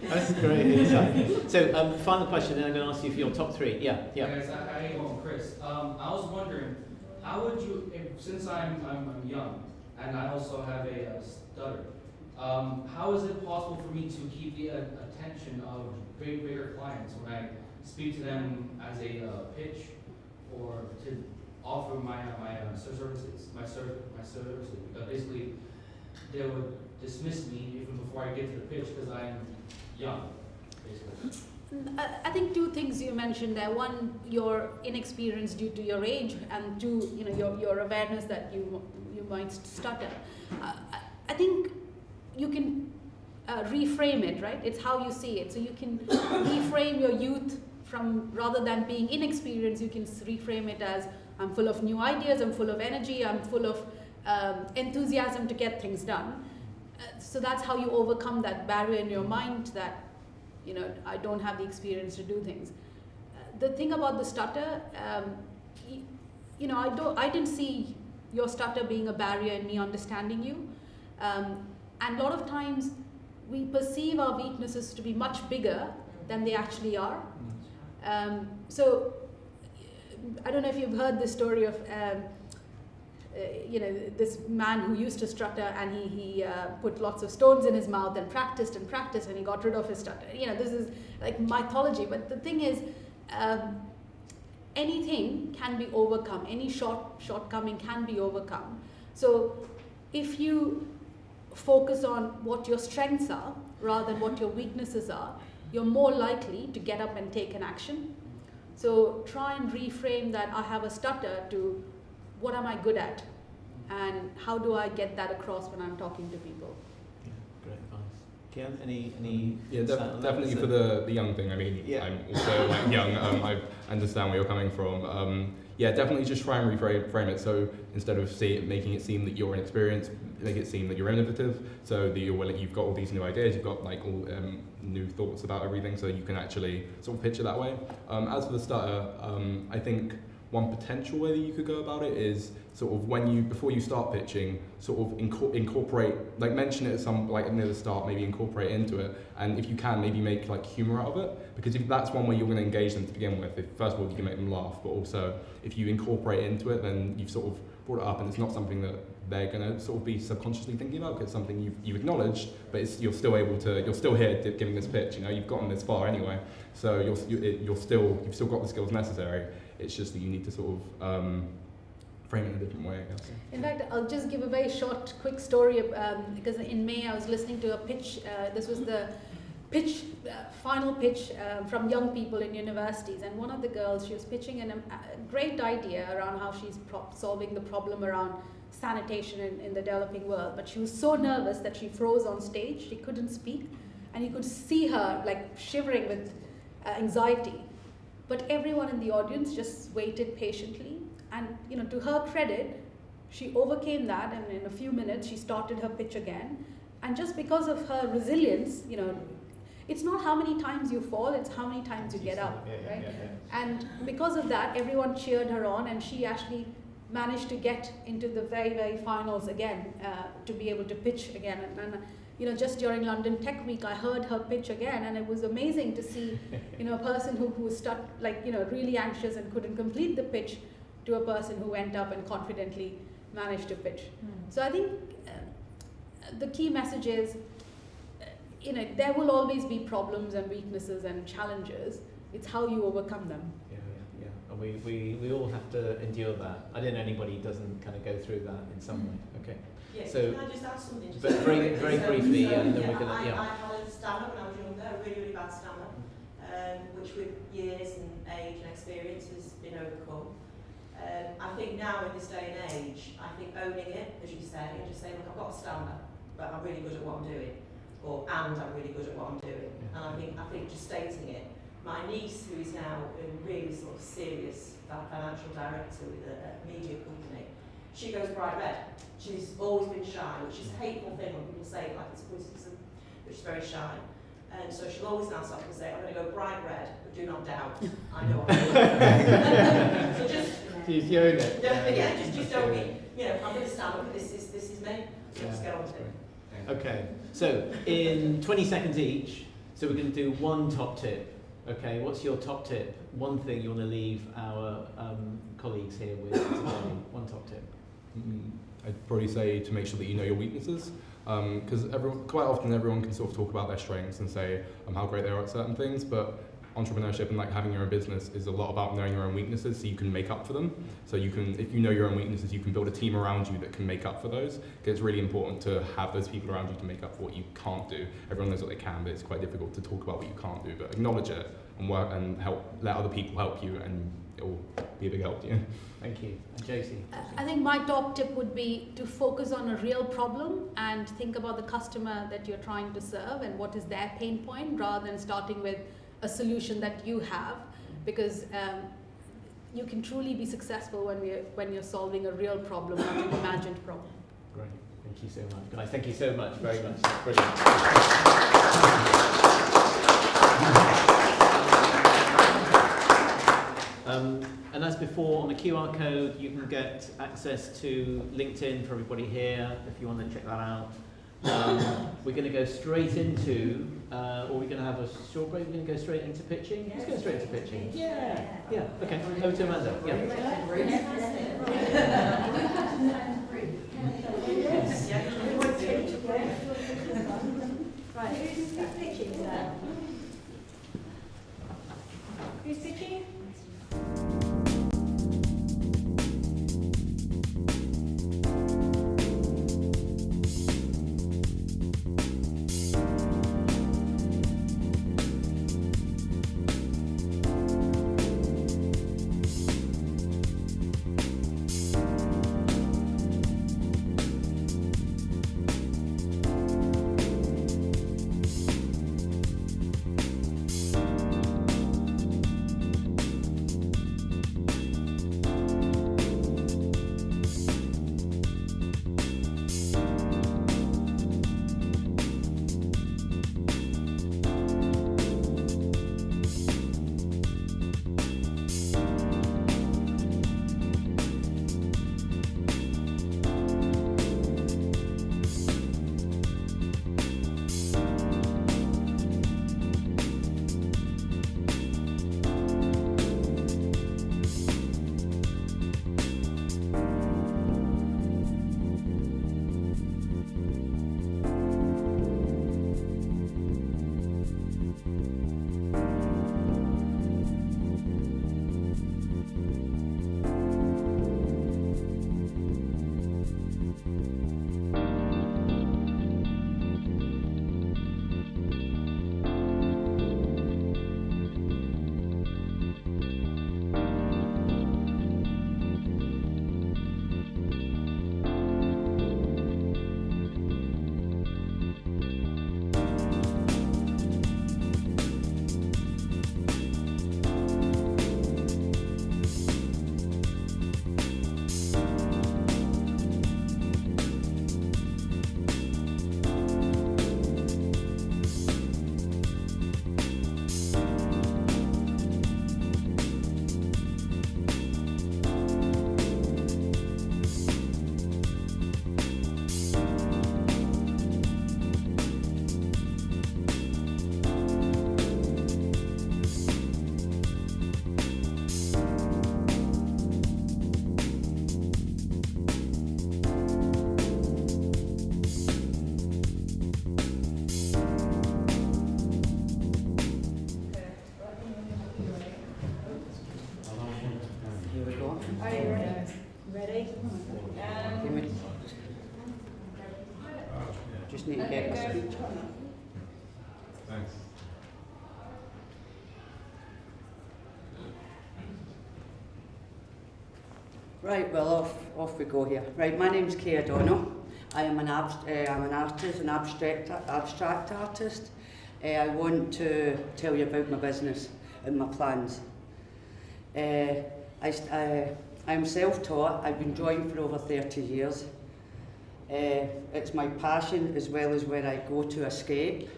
B: That's great insight. So final question, then I'm going to ask you for your top 3. Yeah.
J: Guys, I ain't going Chris. I was wondering, how would you, since I'm young and I also have a stutter, how is it possible for me to keep the attention of bigger clients when I speak to them as a pitch or to offer my services? Because basically they would dismiss me even before I get to the pitch because I'm young, basically.
A: I think 2 things you mentioned there. One, your inexperience due to your age, and 2, your awareness that you might stutter. I think you can reframe it, right? It's how you see it. So you can reframe your youth from, rather than being inexperienced, you can reframe it as, I'm full of new ideas, I'm full of energy, I'm full of enthusiasm to get things done. So that's how you overcome that barrier in your mind that, I don't have the experience to do things. The thing about the stutter, I didn't see your stutter being a barrier in me understanding you. And a lot of times we perceive our weaknesses to be much bigger than they actually are. So I don't know if you've heard the story of this man who used to stutter, and he put lots of stones in his mouth and practiced, and he got rid of his stutter. This is like mythology. But the thing is, anything can be overcome. Any shortcoming can be overcome. So if you focus on what your strengths are rather than what your weaknesses are, you're more likely to get up and take an action. So try and reframe that I have a stutter to what am I good at, and how do I get that across when I'm talking to people.
B: Yeah, great advice. Keyan, any
C: Yeah,
B: insight on that?
C: definitely for the young thing. I mean,
B: Yeah.
C: I'm also young. I understand where you're coming from. Yeah, definitely just try and reframe it. So instead of making it seem that you're inexperienced, make it seem that you're innovative. So that you've got all these new ideas, you've got like all new thoughts about everything. So you can actually sort of pitch it that way. As for the stutter, I think one potential way that you could go about it is sort of before you start pitching, sort of incorporate, like mention it at near the start, maybe incorporate it into it, and if you can, maybe make like humor out of it, because if that's one way you're going to engage them to begin with. First of all, you can make them laugh, but also if you incorporate it into it, then you've sort of brought it up, and it's not something that they're going to sort of be subconsciously thinking about, because it's something you've acknowledged, but you're still here giving this pitch. You've gotten this far anyway, so you've still got the skills necessary. It's just that you need to sort of frame it in a different way, I guess.
A: In fact, I'll just give a very short, quick story, because in May I was listening to a pitch. This was the final pitch from young people in universities, and one of the girls, she was pitching a great idea around how she's solving the problem around sanitation in the developing world, but she was so nervous that she froze on stage. She couldn't speak, and you could see her like shivering with anxiety. But everyone in the audience just waited patiently, and to her credit, she overcame that, and in a few minutes she started her pitch again. And just because of her resilience, it's not how many times you fall, it's how many times you get up, right? And because of that, everyone cheered her on, and she actually managed to get into the very, very finals again, to be able to pitch again. And just during London Tech Week, I heard her pitch again, and it was amazing to see, a person who was stuck, really anxious and couldn't complete the pitch, to a person who went up and confidently managed to pitch. So I think the key message is, there will always be problems and weaknesses and challenges. It's how you overcome them.
B: Yeah. And we all have to endure that. I don't know anybody who doesn't kind of go through that in some way. Okay.
K: Yeah,
B: so,
K: can I just add something?
B: But very briefly, and then we're going to,
K: I had a stammer when I was younger, a really, really bad stammer, which with years and age and experience has been overcome. I think now in this day and age, I think owning it, as you say, and just saying, look, I've got a stammer, but I'm really good at what I'm doing, and I'm really good at what I'm doing. And I think just stating it. My niece, who is now a really sort of serious financial director with a media company, she goes bright red. She's always been shy, which is a hateful thing when people say it like it's a criticism, but she's very shy. And so she'll always now stop and say, I'm going to go bright red, but do not doubt. I know what I'm doing. So just...
B: She's own it.
K: Just don't be, I'm going to stand up, this is me. So just get on with it.
B: Okay, so in 20 seconds each, so we're going to do one top tip. Okay, what's your top tip? One thing you want to leave our colleagues here with today? One top tip.
C: I'd probably say to make sure that you know your weaknesses, because quite often everyone can sort of talk about their strengths and say how great they are at certain things, but entrepreneurship and having your own business is a lot about knowing your own weaknesses, so you can make up for them. So you can, if you know your own weaknesses, you can build a team around you that can make up for those. Because it's really important to have those people around you to make up for what you can't do. Everyone knows what they can, but it's quite difficult to talk about what you can't do. But acknowledge it and work and let other people help you, and it will be a big help to you.
B: Thank you. And Joysy?
A: I think my top tip would be to focus on a real problem and think about the customer that you're trying to serve and what is their pain point, rather than starting with a solution that you have, because you can truly be successful when you're solving a real problem, not an imagined problem.
B: Great, thank you so much. Guys, thank you so much, very much. That's brilliant. And as before, on the QR code, you can get access to LinkedIn for everybody here, if you want to check that out. we're going to go straight into, or we're going to have a short break. We're going to go straight into pitching. Let's go straight into pitching. Yeah. Yeah. Okay. Over to Amanda. Yeah.
G: Right, who's pitching today? Who's pitching?
L: Just need to get the speech on.
C: Thanks.
L: Right, well, off we go here. Right, my name's Keyan O'Donnell. I am an artist, an abstract artist. I want to tell you about my business and my plans. I'm self-taught. I've been drawing for over 30 years. It's my passion as well as where I go to escape.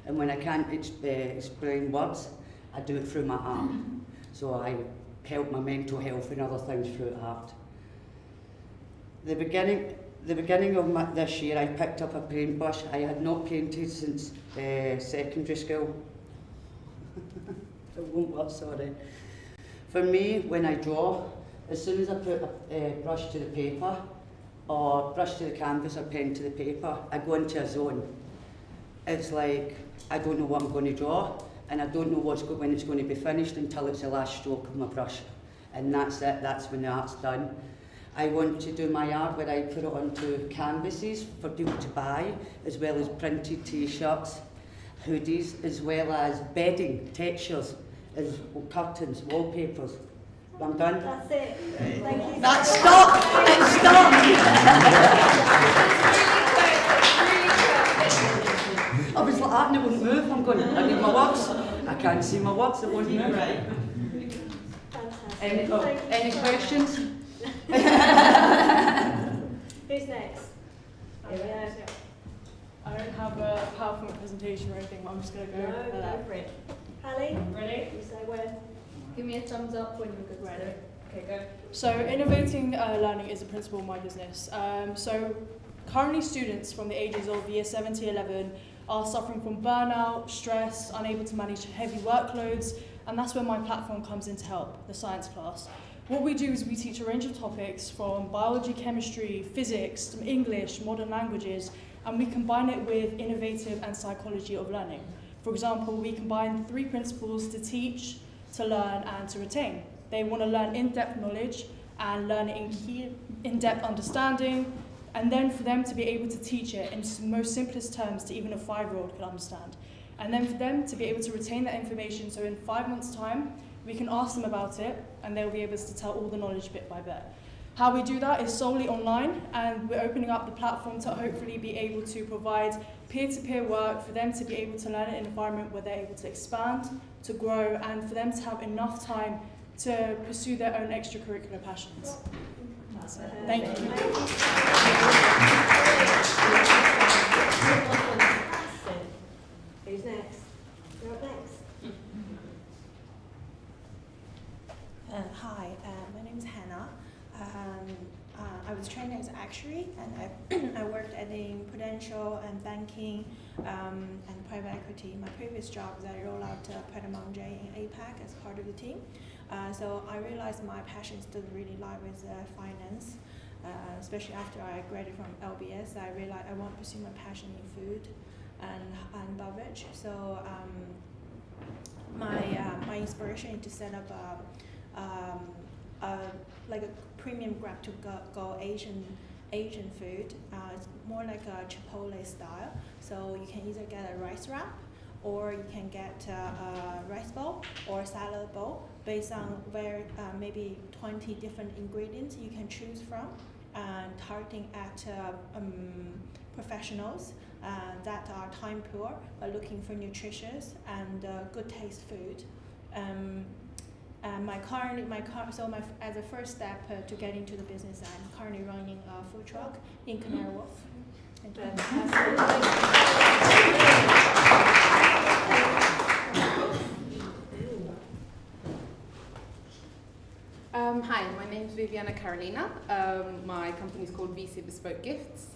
L: And when I can't explain words, I do it through my art. So I help my mental health and other things through art. The beginning of this year, I picked up a paintbrush. I had not painted since secondary school. It won't work, sorry. For me, when I draw, as soon as I put a brush to the paper, or brush to the canvas or pen to the paper, I go into a zone. It's like, I don't know what I'm going to draw, and I don't know when it's going to be finished until it's the last stroke of my brush. And that's it, that's when the art's done. I want to do my art where I put it onto canvases for people to buy, as well as printed t-shirts, hoodies, as well as bedding, textures, as curtains, wallpapers. I'm done.
G: That's it. Thank you.
L: That's stop! Stop! I was like that and it wouldn't move. I'm going, I need my words. I can't see my words, it won't move.
G: Fantastic.
L: Any questions?
G: Who's next? Here we go.
M: I don't have a PowerPoint presentation or anything, but I'm just going to go for that.
G: Go for it. Hallie?
M: Ready?
G: You say when? Give me a thumbs up when you're good.
M: Ready.
G: Okay, go.
M: So innovating learning is a principle of my business. So Currently, students from the ages of year 7 to 11 are suffering from burnout, stress, unable to manage heavy workloads, and that's where my platform comes in to help, the science class. What we do is we teach a range of topics from biology, chemistry, physics, English, modern languages, and we combine it with innovative and psychology of learning. For example, we combine 3 principles to teach, to learn, and to retain. They want to learn in-depth knowledge and learn in-depth understanding, and then for them to be able to teach it in the most simplest terms to even a 5-year-old can understand. And then for them to be able to retain that information, so in 5 months' time, we can ask them about it, and they'll be able to tell all the knowledge bit by bit. How we do that is solely online, and we're opening up the platform to hopefully be able to provide peer-to-peer work for them to be able to learn in an environment where they're able to expand, to grow, and for them to have enough time to pursue their own extracurricular passions. That's it. Thank you.
G: Who's next? You're up next.
N: Hi, my name is Hannah. I was trained as an actuary, and I worked in prudential and banking and private equity. My previous job was I rolled out Pret a Manger in APAC as part of the team. So I realized my passion still really lie with finance, especially after I graduated from LBS. I realized I want to pursue my passion in food and beverage. So my inspiration is to set up like a premium grab to go Asian food. It's more like a Chipotle style. So you can either get a rice wrap, or you can get a rice bowl or a salad bowl based on where maybe 20 different ingredients you can choose from, targeting at professionals that are time poor but looking for nutritious and good taste food. As a first step to get into the business, I'm currently running a food truck in Canary Wharf. Thank you.
O: Hi, my name is Viviana Carolina. My company is called VC Bespoke Gifts.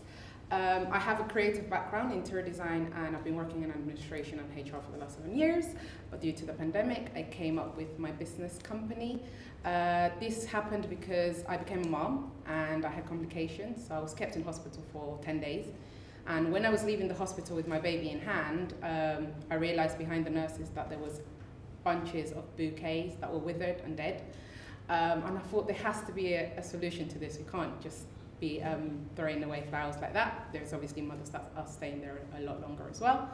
O: I have a creative background, interior design, and I've been working in administration and HR for the last 7 years. But due to the pandemic, I came up with my business company. This happened because I became a mom and I had complications. So I was kept in hospital for 10 days. And when I was leaving the hospital with my baby in hand, I realized behind the nurses that there was bunches of bouquets that were withered and dead. And I thought there has to be a solution to this. We can't just be throwing away flowers like that. There's obviously mothers that are staying there a lot longer as well.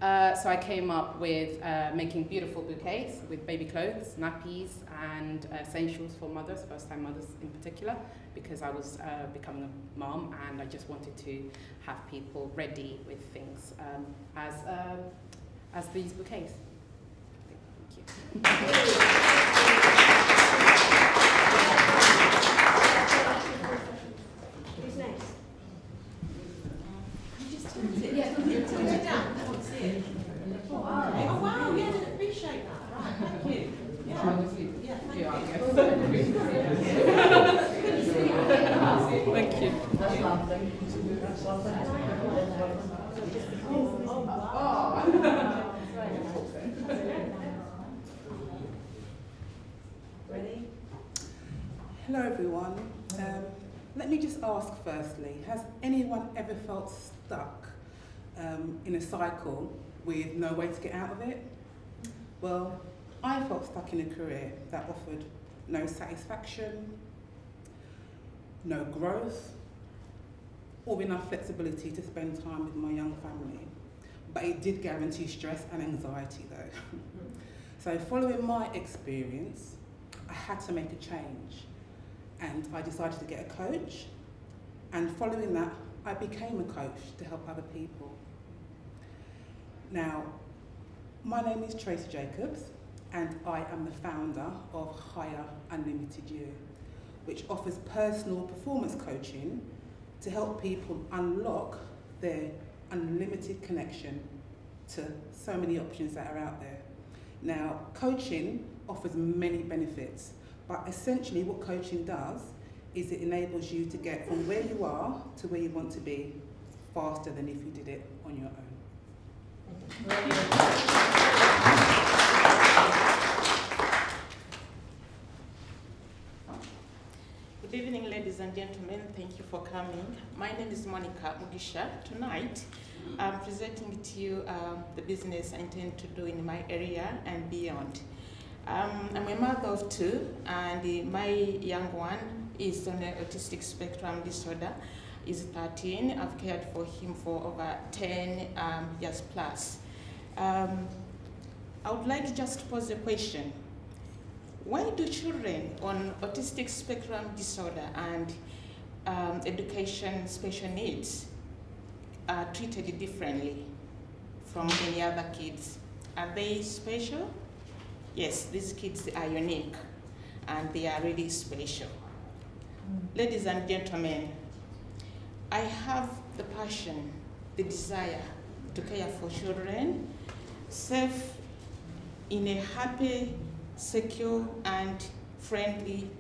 O: So I came up with making beautiful bouquets with baby clothes, nappies, and essentials for mothers, first-time mothers in particular, because I was becoming a mom and I just wanted to have people ready with things as these bouquets. Thank you.
G: Who's next?
K: You just turned it.
G: Yeah.
K: You turned it down. I want to see it. Oh wow, yeah, I didn't appreciate that. Right, thank you. Yeah, thank you.
M: Thank you.
L: That's lovely. That's lovely.
G: Ready?
P: Hello everyone. Let me just ask firstly, has anyone ever felt stuck in a cycle with no way to get out of it? Well, I felt stuck in a career that offered no satisfaction, no growth, or enough flexibility to spend time with my young family. But it did guarantee stress and anxiety though. So following my experience, I had to make a change. And I decided to get a coach, and following that, I became a coach to help other people. Now, my name is Tracy Jacobs, and I am the founder of Hire Unlimited You, which offers personal performance coaching to help people unlock their unlimited connection to so many options that are out there. Now, coaching offers many benefits, but essentially what coaching does is it enables you to get from where you are to where you want to be faster than if you did it on your own.
Q: Good evening, ladies and gentlemen. Thank you for coming. My name is Monica Mugisha. Tonight, I'm presenting to you the business I intend to do in my area and beyond. I'm a mother of two, and my young one is on an autistic spectrum disorder. He's 13. I've cared for him for over 10 years plus. I would like to just pose a question. Why do children on autistic spectrum disorder and education special needs are treated differently from any other kids? Are they special? Yes, these kids are unique and they are really special. Ladies and gentlemen, I have the passion, the desire to care for children, safe in a happy, secure and friendly,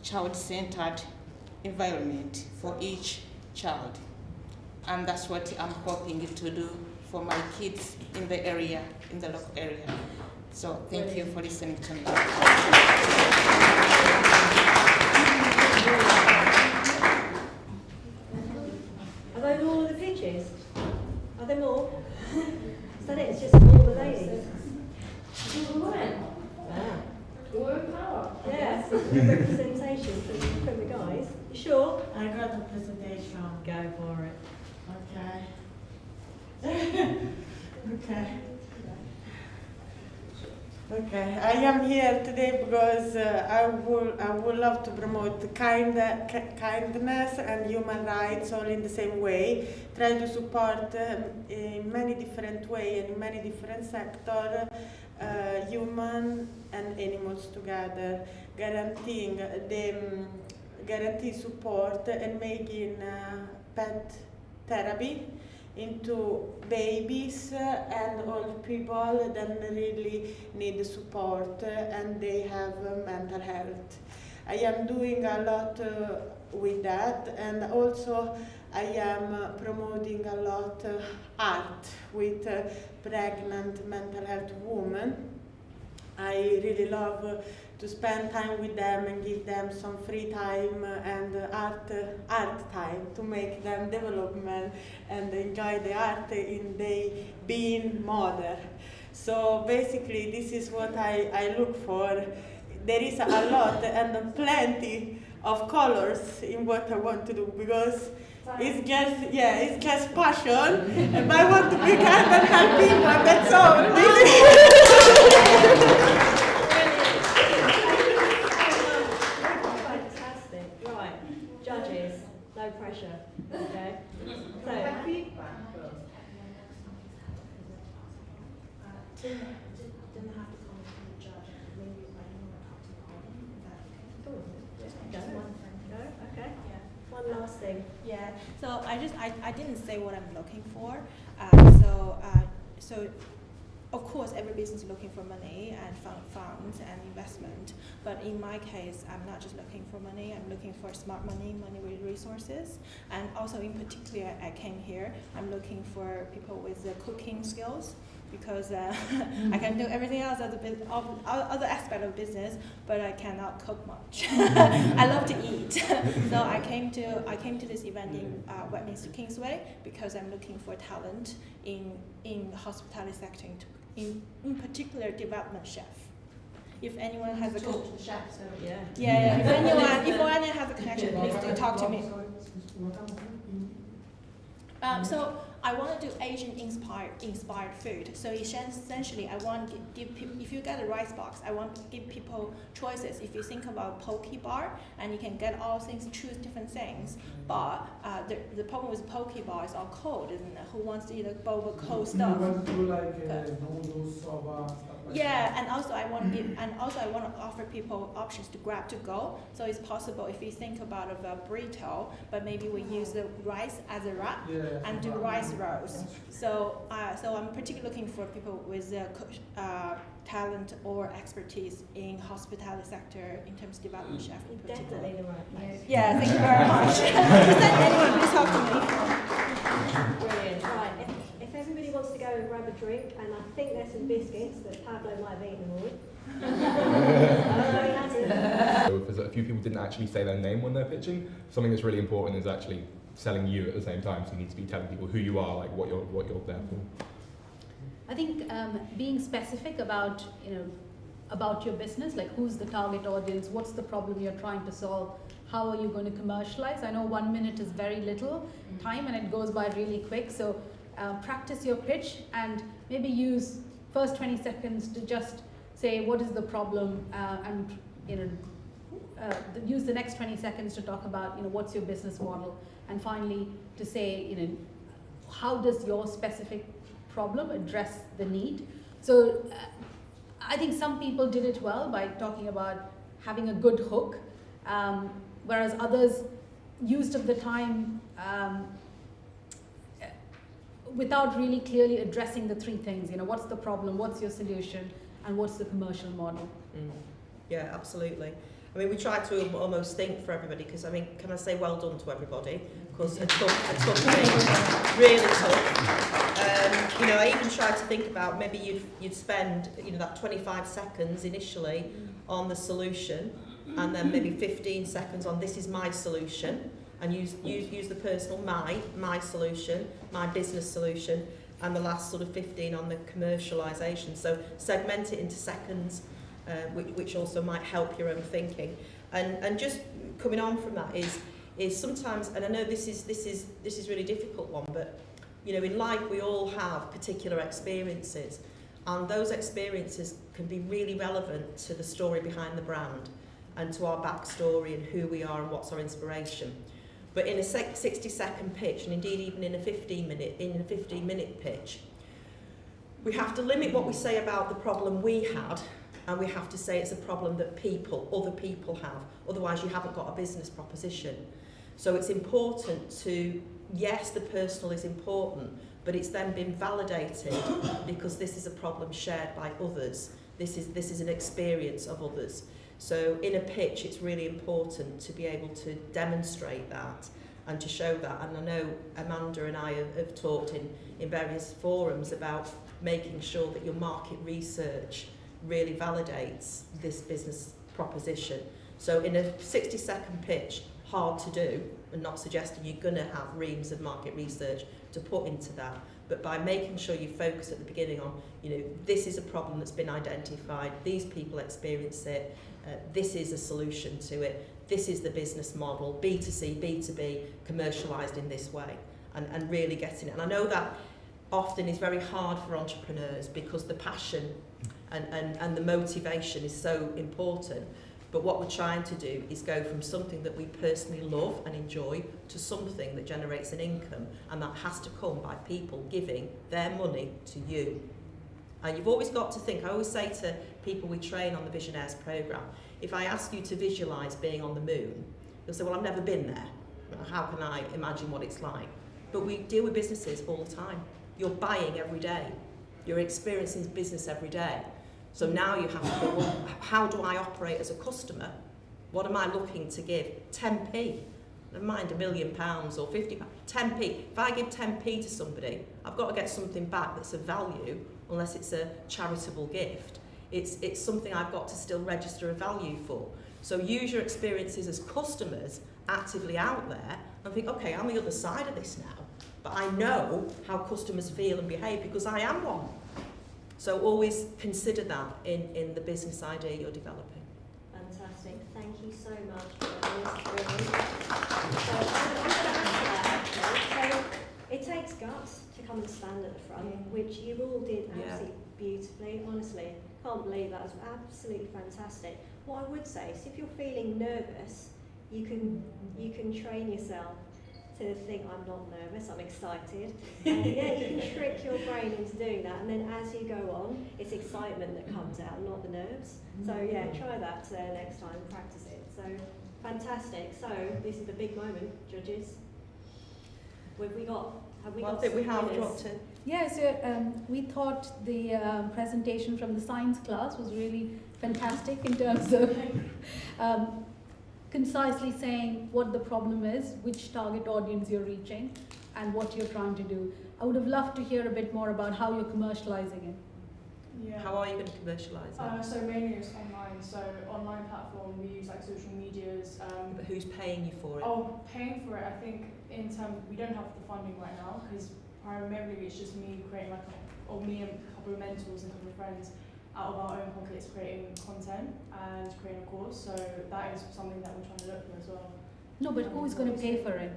Q: child-centered environment for each child. And that's what I'm hoping to do for my kids in the area, in the local area. So thank you for listening to me.
G: Are those all the pitches? Are they more? Is that it? It's just all the ladies? Yes, representation from the guys. You sure?
I: I got the presentation.
G: Go for it.
I: Okay. Okay, I am here today because I would love to promote kindness and human rights all in the same way. Try to support in many different ways and in many different sectors, human and animals together, guaranteeing guarantee support and making pet therapy into babies and old people that really need support and they have mental health. I am doing a lot with that, and also I am promoting a lot art with pregnant mental health women. I really love to spend time with them and give them some free time and art time to make them development and enjoy the art in their being mother. So basically this is what I look for. There is a lot and plenty of colors in what I want to do because it's just passion and I want to be kind and help people, that's all.
G: Fantastic. Right. Judges, no pressure. Okay. So okay. One last thing.
N: Yeah. So I didn't say what I'm looking for. So of course every business is looking for money and funds and investment. But in my case, I'm not just looking for money. I'm looking for smart money with resources, and also in particular, I came here. I'm looking for people with cooking skills. Because I can do everything else other aspect of business, but I cannot cook much. I love to eat, so I came to this event in Westminster Kingsway because I'm looking for talent in the hospitality sector, in particular development chef. If anyone has a
K: talk to the chef, so
N: yeah. If anyone has a connection, please do talk to me. So I want to do Asian inspired food. So essentially, I want to give people, if you get a rice box, I want to give people choices. If you think about poke bar, and you can get all things, choose different things. But the problem with poke bar is all cold, isn't it? Who wants to eat a bowl of cold stuff?
D: You want to do like noodles, soba, stuff
N: Yeah, and also I want to offer people options to grab to go. So it's possible if you think about a burrito, but maybe we use the rice as a wrap and do rice rolls. So I'm particularly looking for people with talent or expertise in hospitality sector in terms of development chef.
G: Definitely the right place.
N: Yeah, thank you very much. Just let anyone please talk to me.
G: Brilliant. Right, if everybody wants to go and grab a drink, and I think there's some biscuits that Pablo might have eaten them all.
C: So if there's a few people didn't actually say their name when they're pitching, something that's really important is actually selling you at the same time. So you need to be telling people who you are, like what you're there for.
A: I think being specific about your business, like who's the target audience, what's the problem you're trying to solve, how are you going to commercialize. I know 1 minute is very little time and it goes by really quick, so practice your pitch and maybe use first 20 seconds to just say what is the problem, and use the next 20 seconds to talk about what's your business model, and finally to say how does your specific problem address the need. So I think some people did it well by talking about having a good hook, whereas others used up the time without really clearly addressing the three things. What's the problem, what's your solution, and what's the commercial model.
K: Yeah, absolutely. I mean, we try to almost think for everybody, because I mean, can I say well done to everybody? Because a tough thing, really tough. I even tried to think about maybe you'd spend that 25 seconds initially on the solution, and then maybe 15 seconds on this is my solution, and use the personal my solution, my business solution, and the last sort of 15 on the commercialisation. So segment it into seconds. Which also might help your own thinking, and just coming on from that is sometimes, and I know this is really difficult one, but in life we all have particular experiences, and those experiences can be really relevant to the story behind the brand and to our backstory and who we are and what's our inspiration. But in a 60-second pitch, and indeed even in a 15-minute pitch, we have to limit what we say about the problem we had. And we have to say it's a problem that other people have. Otherwise, you haven't got a business proposition. So it's important to, yes, the personal is important, but it's then been validated because this is a problem shared by others. This is an experience of others. So in a pitch, it's really important to be able to demonstrate that and to show that. And I know Amanda and I have talked in various forums about making sure that your market research really validates this business proposition. So in a 60-second pitch, hard to do, and not suggesting you're going to have reams of market research to put into that, but by making sure you focus at the beginning on, this is a problem that's been identified, these people experience it, this is a solution to it, this is the business model, B2C, B2B, commercialised in this way, and really getting it. And I know that often is very hard for entrepreneurs because the passion and the motivation is so important. But what we're trying to do is go from something that we personally love and enjoy to something that generates an income, and that has to come by people giving their money to you. And you've always got to think, I always say to people we train on the Visionnaires programme, if I ask you to visualise being on the moon, you'll say, well, I've never been there. How can I imagine what it's like? But we deal with businesses all the time. You're buying every day. You're experiencing business every day. So now you have to think, well, how do I operate as a customer? What am I looking to give? 10p. Never mind £1 million or 50. 10p. If I give 10p to somebody, I've got to get something back that's of value, unless it's a charitable gift. It's something I've got to still register a value for. So use your experiences as customers actively out there and think, okay, I'm the other side of this now. But I know how customers feel and behave because I am one. So always consider that in the business idea you're developing.
G: Fantastic. Thank you so much for that. So it takes guts to come and stand at the front, which you all did absolutely beautifully. Honestly, can't believe that was absolutely fantastic. What I would say is if you're feeling nervous, you can train yourself.
R: to think I'm not nervous, I'm excited. And yeah, you can trick your brain into doing that, and then as you go on, it's excitement that comes out, not the nerves. So yeah, try that next time, practice it. So fantastic. So this is the big moment, judges. Have we got
K: I think we have
R: winners?
K: dropped it.
A: Yeah, so we thought the presentation from the science class was really fantastic in terms of concisely saying what the problem is, which target audience you're reaching, and what you're trying to do. I would have loved to hear a bit more about how you're commercializing it.
M: Yeah.
K: How are you going to commercialise it?
M: So mainly it's online. So online platform, we use like social medias.
K: But who's paying you for it?
M: Oh, paying for it, I think in terms, we don't have the funding right now because primarily it's just me creating or me and a couple of mentors and a couple of friends out of our own pockets creating content and creating a course. So that is something that we're trying to look for as well.
A: No, but who is going to pay for it?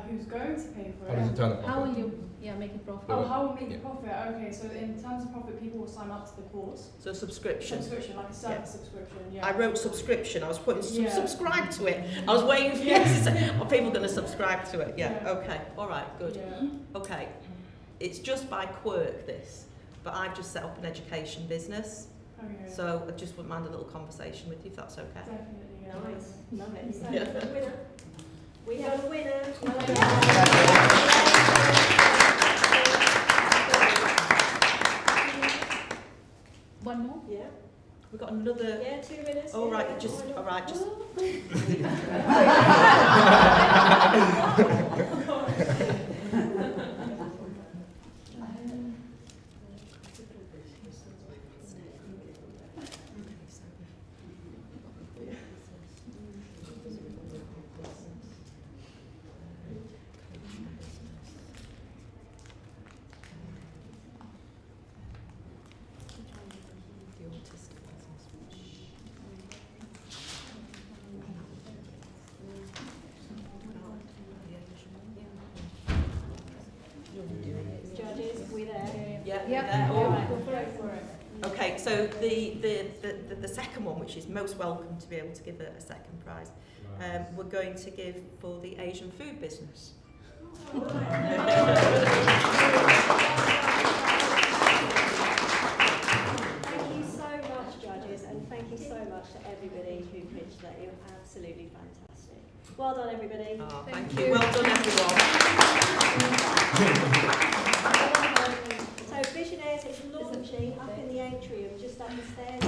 M: Who's going to pay for
C: How
M: it?
C: does it turn a profit?
A: How will you make it profit?
M: Oh, how will we make a profit? Okay, so in terms of profit, people will sign up to the course.
K: So subscription.
M: Subscription, like a service subscription, yeah.
K: I wrote subscription. I was putting
M: Yeah.
K: subscribe to it. I was waiting for you to say, are people going to subscribe to it? Yeah. Okay. All right. Good.
M: Yeah.
K: Okay. It's just by quirk this, but I've just set up an education business.
M: Okay.
K: So I just wouldn't mind a little conversation with you if that's okay.
M: Definitely, yeah.
R: Nice, love it. So,
K: Yeah.
R: the winner. We have a winner.
A: One more?
R: Yeah.
K: We've got another.
R: Yeah, 2 minutes.
K: Oh,
R: yeah.
K: right. You just. All right. Just.
R: Judges, we there?
K: Yeah.
A: Yeah.
K: All right.
R: Go for it.
K: Okay, so the second one, which is most welcome to be able to give a second prize, we're going to give for the Asian food business.
R: Thank you so much, judges, and thank you so much to everybody who pitched that. You're absolutely fantastic. Well done, everybody.
K: Oh, thank you. Well done, everyone.
R: So Visionnaires is launching up in the atrium, just up the stairs.